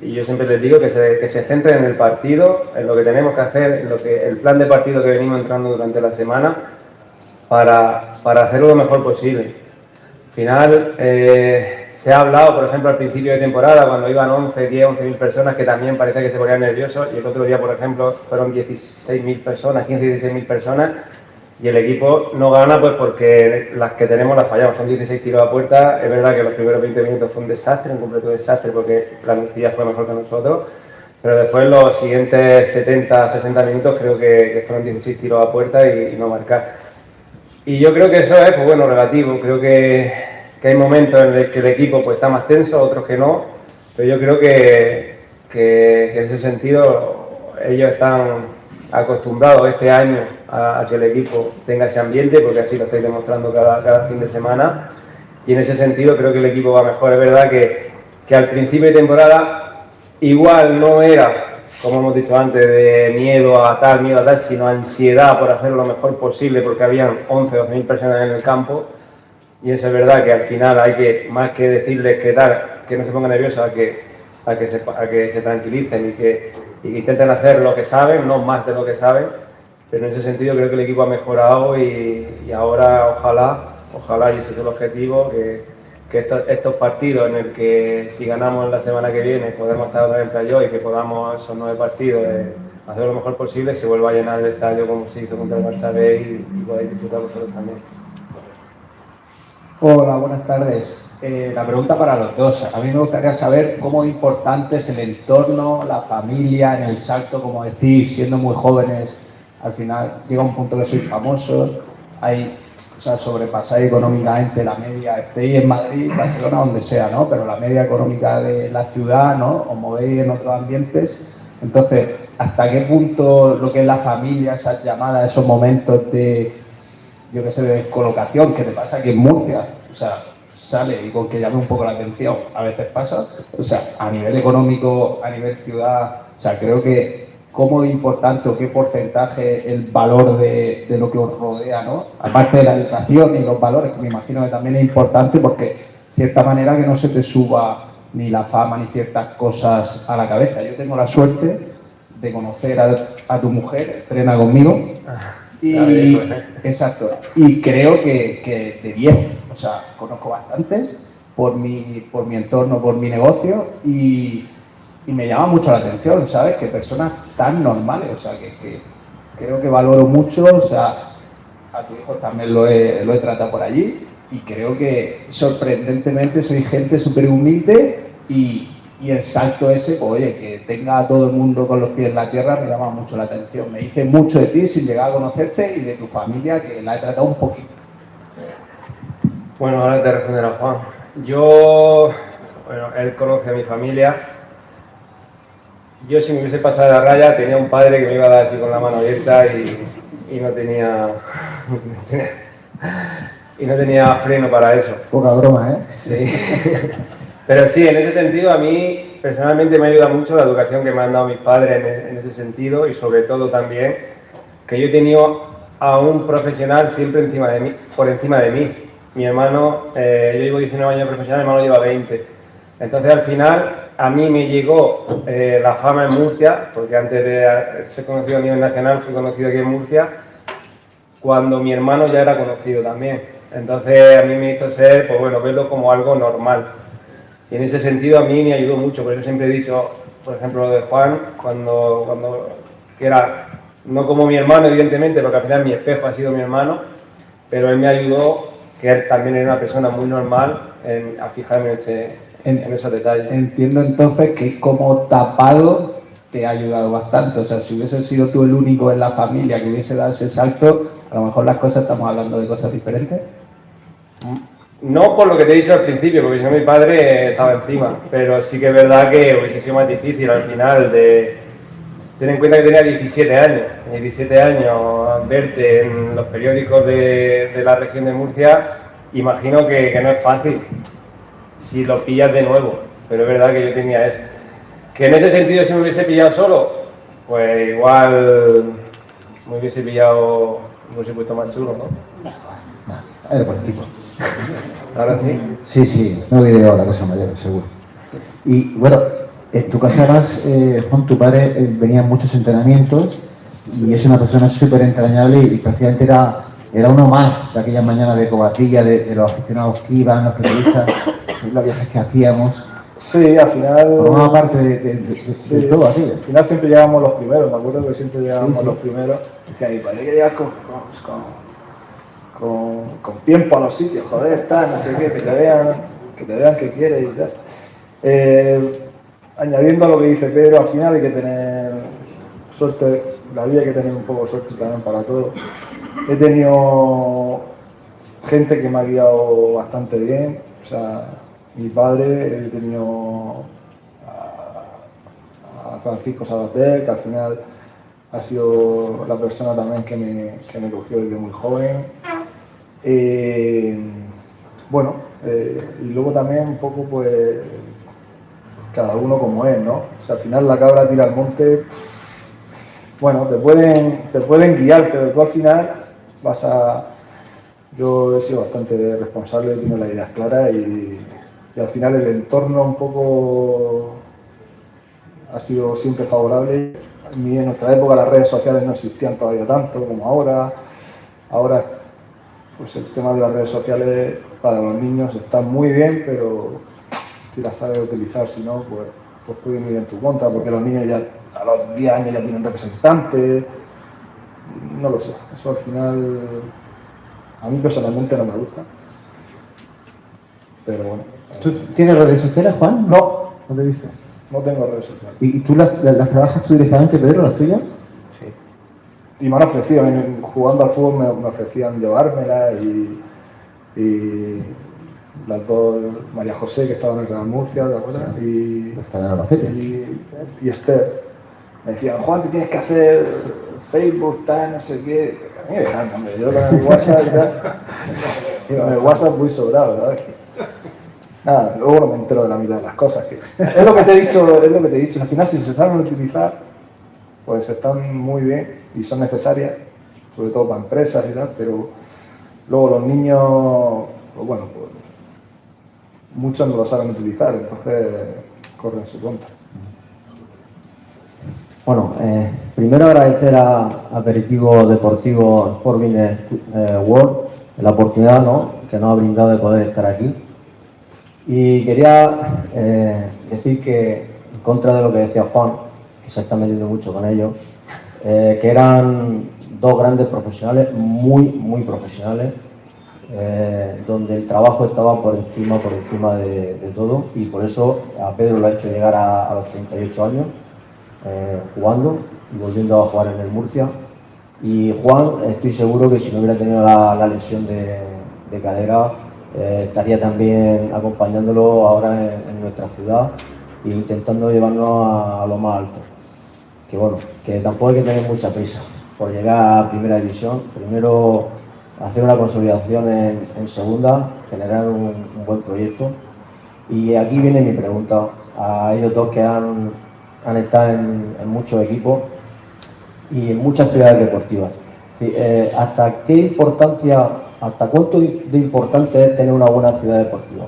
Y yo siempre les digo que se centren en el partido, en lo que tenemos que hacer, el plan de partido que venimos entrando durante la semana, para hacerlo lo mejor posible. Al final, se ha hablado, por ejemplo, al principio de temporada, cuando iban 11.000 personas, que también parecía que se ponían nerviosos, y el otro día, por ejemplo, fueron 16.000 personas, 16.000 personas, y el equipo no gana pues porque las que tenemos las fallamos, son 16 tiros a puerta. Es verdad que los primeros 20 minutos fue un desastre, un completo desastre, porque la Nucía fue mejor que nosotros, pero después los siguientes 70, 60 minutos creo que fueron 16 tiros a puerta y no marcar. Y yo creo que eso es, pues bueno, relativo. Creo que hay momentos en los que el equipo pues está más tenso, otros que no, pero yo creo que en ese sentido ellos están acostumbrados este año a que el equipo tenga ese ambiente, porque así lo estáis demostrando cada fin de semana, y en ese sentido creo que el equipo va mejor. Es verdad que al principio de temporada igual no era, como hemos dicho antes, de miedo a tal, sino ansiedad por hacer lo mejor posible, porque habían 11 o 12.000 personas en el campo. Y eso es verdad que al final hay que, más que decirles que no se pongan nerviosos, a que se tranquilicen y que intenten hacer lo que saben, no más de lo que saben. Pero en ese sentido creo que el equipo ha mejorado y ahora ojalá, y ese es el objetivo, que estos partidos en el que si ganamos la semana que viene podemos estar otra vez en playoff y que podamos esos 9 partidos hacer lo mejor posible, se vuelva a llenar el estadio como se hizo contra el Barça B y podáis disfrutar vosotros también. Hola, buenas tardes. La pregunta para los dos. A mí me gustaría saber cómo importante es el entorno, la familia, en el salto, como decís, siendo muy jóvenes, al final llega un punto que sois famosos, sobrepasáis económicamente la media, estéis en Madrid, Barcelona, donde sea, ¿no? Pero la media económica de la ciudad, ¿no? Os movéis en otros ambientes. Entonces, hasta qué punto lo que es la familia, esas llamadas, esos momentos de, yo qué sé, de descolocación, que te pasa aquí en Murcia, o sea, sale y con que llame un poco la atención, a veces pasa, o sea, a nivel económico, a nivel ciudad, o sea, creo que cómo es importante o qué porcentaje el valor de lo que os rodea, ¿no? Aparte de la educación y los valores, que me imagino que también es importante porque, de cierta manera, que no se te suba ni la fama ni ciertas cosas a la cabeza. Yo tengo la suerte de conocer a tu mujer, entrena conmigo, y, exacto, y creo que de 10, o sea, conozco bastantes por mi entorno, por mi negocio, y me llama mucho la atención, ¿sabes? Que personas tan normales, o sea, que creo que valoro mucho, o sea, a tu hijo también lo he tratado por allí, y creo que sorprendentemente soy gente súper humilde, y el salto ese, pues oye, que tenga a todo el mundo con los pies en la tierra me llama mucho la atención. Me dice mucho de ti sin llegar a conocerte y de tu familia, que la he tratado un poquito. Bueno, ahora te responderá Juan. Bueno, él conoce a mi familia. Yo, si me hubiese pasado de la raya, tenía un padre que me iba a dar así con la mano abierta y no tenía y no tenía freno para eso. Poca broma, ¿eh? Sí. Pero sí, en ese sentido, a mí personalmente me ayuda mucho la educación que me han dado mis padres en ese sentido, y sobre todo también que yo he tenido a un profesional siempre por encima de mí. Mi hermano, yo llevo 19 años profesional, mi hermano lleva 20. Entonces, al final, a mí me llegó la fama en Murcia, porque antes de ser conocido a nivel nacional, fui conocido aquí en Murcia, cuando mi hermano ya era conocido también. Entonces, a mí me hizo ser, pues bueno, verlo como algo normal. Y en ese sentido a mí me ayudó mucho, por eso siempre he dicho, por ejemplo, lo de Juan, que era, no como mi hermano, evidentemente, porque al final mi espejo ha sido mi hermano, pero él me ayudó, que él también era una persona muy normal, a fijarme en esos detalles. Entiendo entonces que como tapado te ha ayudado bastante, o sea, si hubiese sido tú el único en la familia que hubiese dado ese salto, a lo mejor las cosas, estamos hablando de cosas diferentes. No por lo que te he dicho al principio, porque si no mi padre estaba encima, pero sí que es verdad que hubiese sido más difícil al final de tener en cuenta que tenía 17 años. 17 años, verte en los periódicos de la región de Murcia, imagino que no es fácil si lo pillas de nuevo, pero es verdad que yo tenía eso. Que en ese sentido, si me hubiese pillado solo, pues igual me hubiese pillado, me hubiese puesto más chulo, ¿no? Eres buen tipo. Ahora sí. Sí, no hubiera llegado a la cosa mayor, seguro. Y bueno, en tu caso además, Juan, tu padre venía en muchos entrenamientos y es una persona súper entrañable y prácticamente era uno más de aquellas mañanas de cobatilla, de los aficionados que iban, los periodistas, los viajes que hacíamos. Sí, al final... Formaba parte de todo aquello. Al final siempre llegábamos los primeros, me acuerdo que siempre llegábamos los primeros. Decía, mi padre que llegar con tiempo a los sitios, joder, está, no sé qué, que te vean que quieres y tal. Añadiendo a lo que dice Pedro, al final hay que tener suerte, la vida hay que tener un poco de suerte también para todo. He tenido gente que me ha guiado bastante bien, o sea, mi padre, he tenido a Francisco Sabater, que al final ha sido la persona también que me cogió desde muy joven. Y luego también un poco pues cada uno como es, ¿no? O sea, al final la cabra tira al monte, bueno, te pueden guiar, pero tú al final yo he sido bastante responsable, he tenido las ideas claras y al final el entorno un poco ha sido siempre favorable. En nuestra época las redes sociales no existían todavía tanto como ahora. Ahora pues el tema de las redes sociales para los niños está muy bien, pero si las sabes utilizar, si no, pues pueden ir en tu contra, porque los niños ya a los 10 años ya tienen representantes. No lo sé, eso al final a mí personalmente no me gusta. Pero bueno. ¿Tú tienes redes sociales, Juan? No, ¿No te viste? no tengo redes sociales. ¿Y tú las trabajas tú directamente, Pedro, las tuyas? Sí. Y me han ofrecido, jugando al fútbol me ofrecían llevármelas y las dos, María José, que estaba en el Real Murcia, ¿te acuerdas? Sí. Está en Albacete. Y Esther. me decían, Juan, te tienes que hacer Facebook, tal, no sé qué. A mí me dejan, hombre, yo con el WhatsApp y tal. Con el WhatsApp muy sobrado, ¿sabes? Nada, luego no me entero de la mitad de las cosas. Es lo que te he dicho, al final si se saben utilizar, pues están muy bien y son necesarias, sobre todo para empresas y tal, pero luego los niños, pues bueno, pues muchos no lo saben utilizar, entonces corren su cuenta. Bueno, primero agradecer a Aperitivo Deportivo Sport Business World la oportunidad, ¿no?, que nos ha brindado de poder estar aquí. Y quería decir que, en contra de lo que decía Juan, que se está metiendo mucho con ellos, que eran dos grandes profesionales, muy profesionales, donde el trabajo estaba por encima de todo, y por eso a Pedro lo ha hecho llegar a los 38 años, jugando y volviendo a jugar en el Murcia. Y Juan, estoy seguro que si no hubiera tenido la lesión de cadera, estaría también acompañándolo ahora en nuestra ciudad e intentando llevarnos a lo más alto. Que bueno, que tampoco hay que tener mucha prisa por llegar a primera división. Primero hacer una consolidación en segunda, generar un buen proyecto. Y aquí viene mi pregunta a ellos dos que han estado en muchos equipos y en muchas ciudades deportivas. Sí, ¿hasta qué importancia, hasta cuánto de importante es tener una buena ciudad deportiva?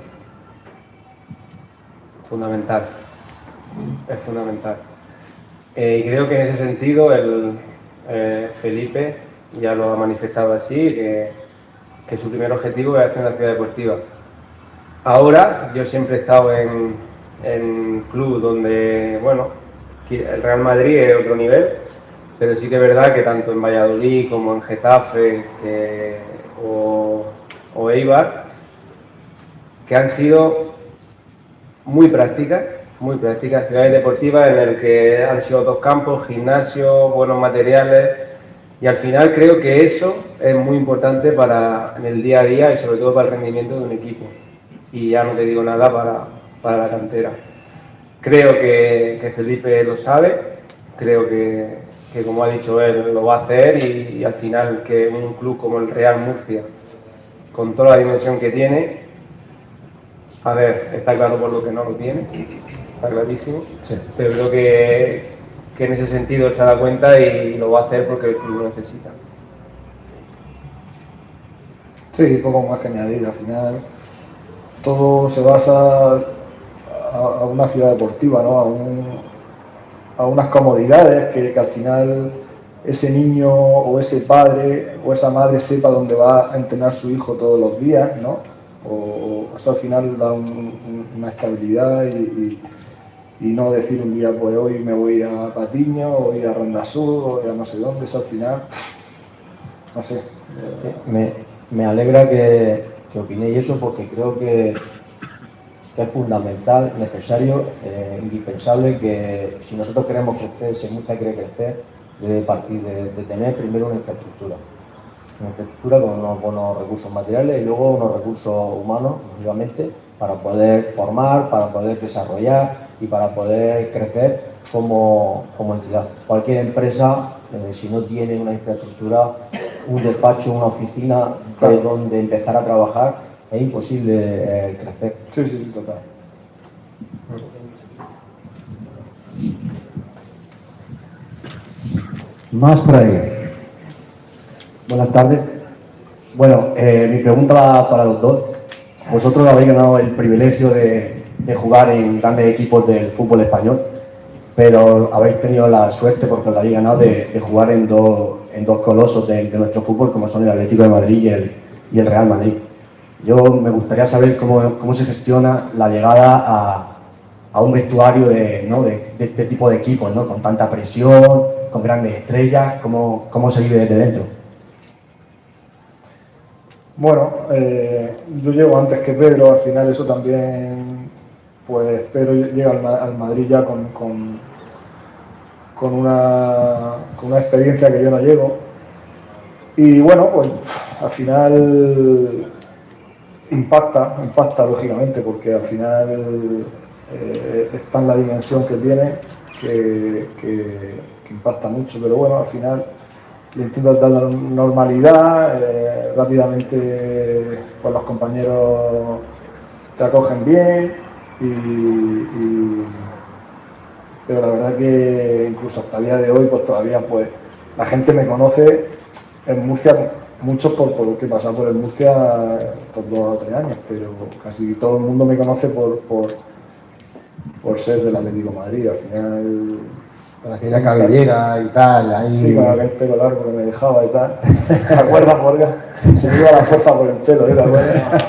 Fundamental, es fundamental. Y creo que en ese sentido Felipe ya lo ha manifestado así, que su primer objetivo es hacer una ciudad deportiva. Ahora, yo siempre he estado en club donde, bueno, el Real Madrid es otro nivel, pero sí que es verdad que tanto en Valladolid como en Getafe o Eibar, que han sido muy prácticas, ciudades deportivas en el que han sido dos campos, gimnasio, buenos materiales, y al final creo que eso es muy importante en el día a día y sobre todo para el rendimiento de un equipo. Y ya no te digo nada para la cantera. Creo que Felipe lo sabe, creo que como ha dicho él, lo va a hacer y al final que un club como el Real Murcia, con toda la dimensión que tiene, a ver, está claro por lo que no lo tiene, está clarísimo, sí, pero creo que en ese sentido él se da cuenta y lo va a hacer porque el club lo necesita. Sí, poco más que añadir, al final todo se basa a una ciudad deportiva, ¿no? A unas comodidades que al final ese niño o ese padre o esa madre sepa dónde va a entrenar su hijo todos los días, ¿no? O eso al final da una estabilidad y no decir un día, pues hoy me voy a Patiño, o voy a Ronda Sur, o a no sé dónde. Eso al final, no sé. Me alegra que opinéis eso, porque creo que es fundamental, necesario, indispensable, que si nosotros queremos crecer, si Murcia quiere crecer, debe partir de tener primero una infraestructura con unos buenos recursos materiales y luego unos recursos humanos, lógicamente, para poder formar, para poder desarrollar y para poder crecer como entidad. Cualquier empresa, si no tiene una infraestructura, un despacho, una oficina de donde empezar a trabajar, es imposible crecer. Sí, total. Más por ahí. Buenas tardes. Bueno, mi pregunta va para los dos. Vosotros habéis ganado el privilegio de jugar en grandes equipos del fútbol español, pero habéis tenido la suerte, porque lo habéis ganado, de jugar en dos colosos de nuestro fútbol, como son el Atlético de Madrid y el Real Madrid. Yo me gustaría saber cómo se gestiona la llegada a un vestuario de este tipo de equipos, ¿no? Con tanta presión, con grandes estrellas, ¿cómo se vive desde dentro? Bueno, yo llego antes que Pedro, al final eso también, pues Pedro llega al Madrid ya con una experiencia que yo no llego. Y bueno, pues al final impacta lógicamente, porque al final está en la dimensión que tiene que impacta mucho, pero bueno, al final le intentas dar la normalidad, rápidamente pues los compañeros te acogen bien pero la verdad que incluso hasta el día de hoy pues todavía pues la gente me conoce en Murcia, muchos por lo que he pasado por el Murcia estos 2 o 3 años, pero casi todo el mundo me conoce por ser del Atlético de Madrid. Al final, Con aquella cabellera y tal, ahí. sí, con aquel pelo largo que me dejaba y tal. ¿Te acuerdas, Morgan? Se me iba la fuerza por el pelo, ¿te acuerdas?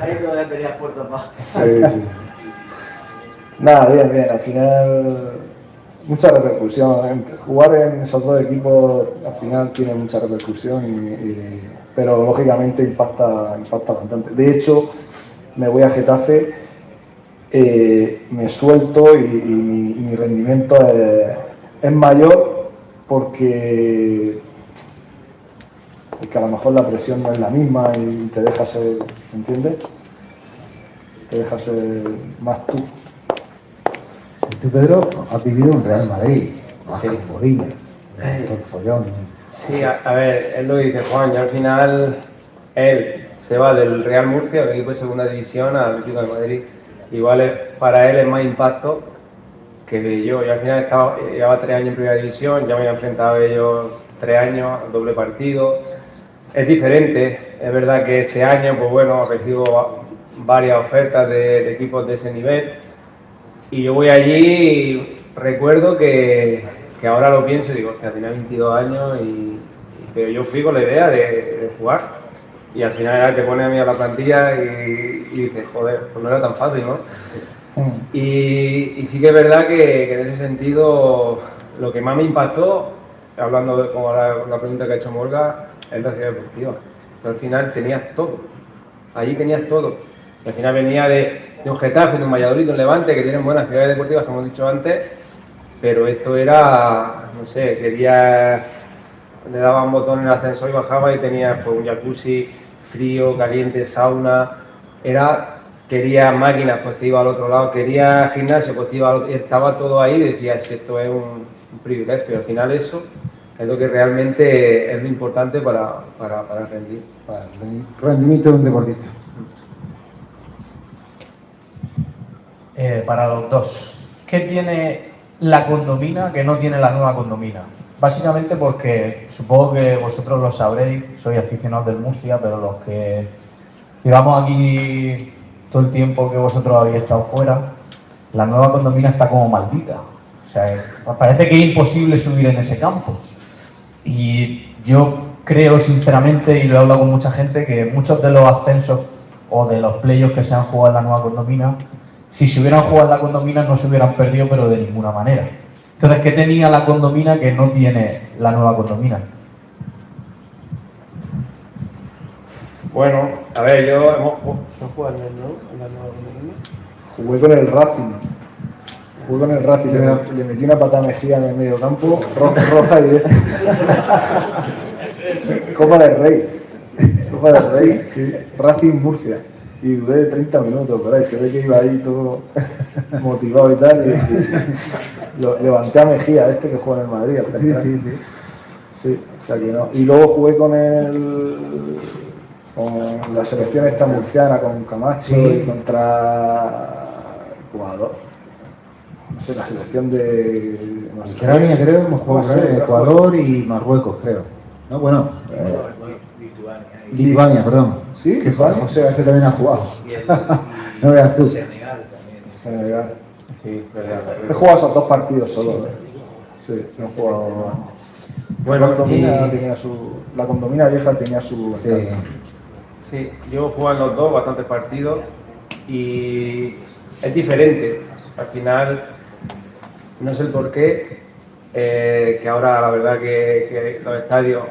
Ahí todavía tenía puertas más. Sí, sí. Nada, bien, al final mucha repercusión. Jugar en esos 2 equipos al final tiene mucha repercusión, pero lógicamente impacta bastante. De hecho, me voy a Getafe, me suelto y mi rendimiento es mayor porque a lo mejor la presión no es la misma y te deja ser, ¿entiendes? Te deja ser más tú. Tú, Pedro, has vivido en Real Madrid, más Sí. con Bodilla, con Follón. Sí, a ver, él lo dice Juan, yo al final, él se va del Real Murcia, el equipo de segunda división, al Atlético de Madrid. Igual para él es más impacto que yo. Yo al final llevaba 3 años en primera división, ya me había enfrentado a ellos 3 años, doble partido. Es diferente, es verdad que ese año, pues bueno, recibo varias ofertas de equipos de ese nivel. Y yo voy allí y recuerdo que ahora lo pienso y digo, hostia, tenía 22 años, pero yo fui con la idea de jugar. Y al final te pone a mí a la plantilla y dices, joder, pues no era tan fácil, ¿no? Y sí que es verdad que en ese sentido lo que más me impactó, hablando como la pregunta que ha hecho Morga, es la ciudad deportiva. Al final tenías todo, allí tenías todo. Y al final venía de un Getafe, de un Valladolid, de un Levante, que tienen buenas ciudades deportivas, como hemos dicho antes, pero esto era, no sé, querías, le daban un botón en el ascensor y bajaba y tenías pues, un jacuzzi frío, caliente, sauna, quería máquinas, pues te iba al otro lado, quería gimnasio, pues te iba al otro, y estaba todo ahí y decías, esto es un privilegio. Y al final eso es lo que realmente es lo importante para rendir. Para el rendimiento de un deportista. Para los dos, ¿qué tiene la condomina que no tiene la nueva condomina? Básicamente porque, supongo que vosotros lo sabréis, sois aficionados del Murcia, pero los que llevamos aquí todo el tiempo que vosotros habéis estado fuera, la nueva condomina está como maldita. O sea, parece que es imposible subir en ese campo. Y yo creo sinceramente, y lo he hablado con mucha gente, que muchos de los ascensos o de los playoffs que se han jugado en la nueva condomina, si se hubieran jugado en la condomina no se hubieran perdido, pero de ninguna manera. Entonces, ¿qué tenía la condomina que no tiene la nueva condomina? Bueno, a ver, ¿no juegas en la nueva condomina? Jugué con el Racing, le metí una patada Mejía en el medio campo, roja y directa. Copa del Rey, sí. Racing Murcia. Y duré 30 minutos, por ahí, se ve que iba ahí todo motivado y tal. Y levanté a Mejía, que juega en el Madrid. Sí, o sea que no. Y luego jugué con la selección esta murciana, con Camacho y contra Ecuador. No sé, la selección de... No sé, Ucrania, creo, hemos jugado con Ecuador y Marruecos, creo. No, bueno. Lituania, perdón. ¿Sí? Que José García también ha jugado. No veas tú. Senegal. Sí, verdad. He jugado esos 2 partidos solo. Sí, no he jugado. Bueno, la condomina vieja tenía su. Sí, yo juego en los dos, bastantes partidos, y es diferente. Al final, no sé el porqué, que ahora la verdad que los estadios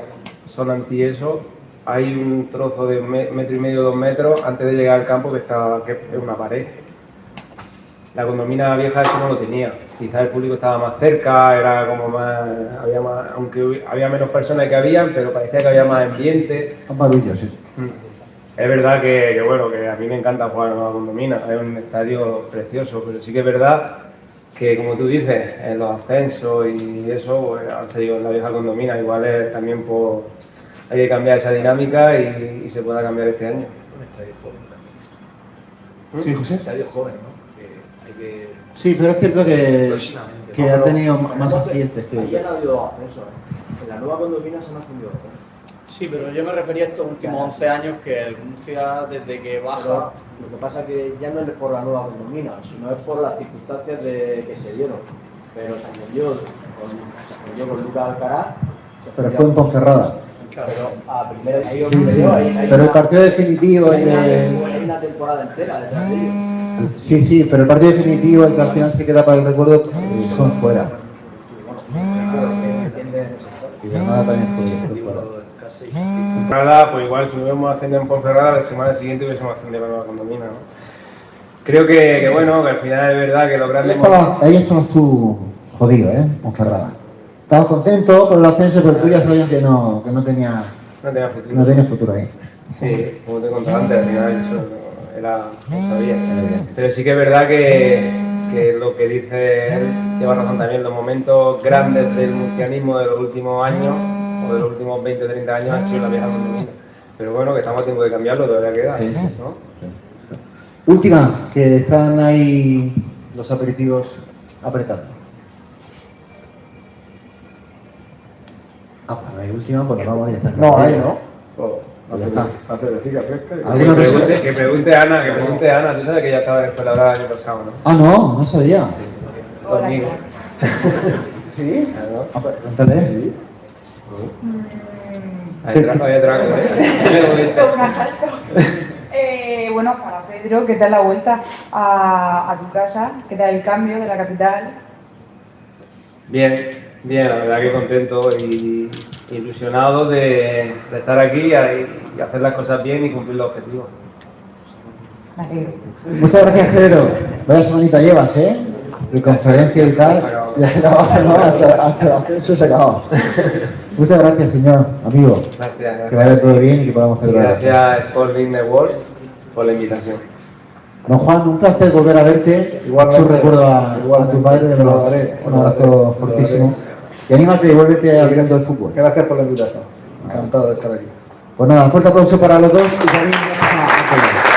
son anti eso. Hay un trozo de 1,5 metros, 2 metros antes de llegar al campo que es una pared. La condomina vieja eso no lo tenía. Quizás el público estaba más cerca, era como había más, aunque había menos personas que habían, pero parecía que había más ambiente. Sí. Es verdad que a mí me encanta jugar en la condomina, es un estadio precioso, pero sí que es verdad que como tú dices, en los ascensos y eso, pues, han seguido en la vieja condomina. Igual es también hay que cambiar esa dinámica y se pueda cambiar este año. Sí, José. Estadio joven, ¿no? Hay que... Sí, pero es cierto que ¿no? ha tenido más accidentes que... Ahí ya no ha habido ascenso, ¿eh? En la nueva condomina se han ascendido. Sí, pero yo me refería a estos últimos 11 años que el Murcia, desde que baja... Pero lo que pasa es que ya no es por la nueva condomina, sino es por las circunstancias que se dieron. Pero se ascendió con Lucas Alcaraz. Pero fue en Ponferrada. Pero a primera división Sí, hay pero el partido definitivo hay una temporada entera detrás de ellos. Sí, sí, pero el partido definitivo, el que al final se queda para el recuerdo, son fuera. Y Granada también fue fuera. Nada, pues igual si hubiéramos ascendido en Ponferrada, la semana siguiente hubiésemos ascendido a la nueva condomina, ¿no? Creo que bueno, que al final es verdad que los grandes... Ahí estabas tú jodido, Ponferrada. Estabas contento con el ascenso, pero tú ya sabías que no tenía futuro. No tenía futuro ahí. Sí, como te contaba antes, al final eso no sabía. Pero sí que es verdad que lo que dice él lleva razón también. Los momentos grandes del murcianismo de los últimos años, o de los últimos 20 o 30 años, han sido la vieja condomina. Pero bueno, que estamos a tiempo de cambiarlo, todavía queda. Sí, sí. ¿no? Sí. Última, que están ahí los aperitivos apretando. Para la última, pues nos vamos directamente. No, ahí no. Pues ya está. La cervecita fresca. ¿Alguna cosa? Que pregunte Ana, tú sabes que ya estaba en escuela ahora el año pasado, ¿no? Ah, no sabía. Conmigo. ¿Sí? Claro. Pues cuéntale. Sí. Había trago, Fue un asalto. Bueno, para Pedro, ¿qué tal la vuelta a tu casa? ¿Qué tal el cambio de la capital? Bien, la verdad que contento y ilusionado de estar aquí y hacer las cosas bien y cumplir los objetivos. Me alegro. Muchas gracias, Pedro. Vaya semanita llevas, de conferencia y tal. Ya se acabó, ¿no? Hasta el ascenso se acabó. Muchas gracias, señor, amigo. Gracias. Que vaya todo bien y que podamos celebrar. Gracias, Sporting Network, por la invitación. Don Juan, un placer volver a verte. Igualmente. Un recuerdo a tu padre. Se lo daré. Un abrazo fortísimo. Y anímate y vuélvete al mundo del fútbol. Gracias por la invitación. Encantado de estar aquí. Pues nada, un fuerte aplauso para los dos y también gracias a todos.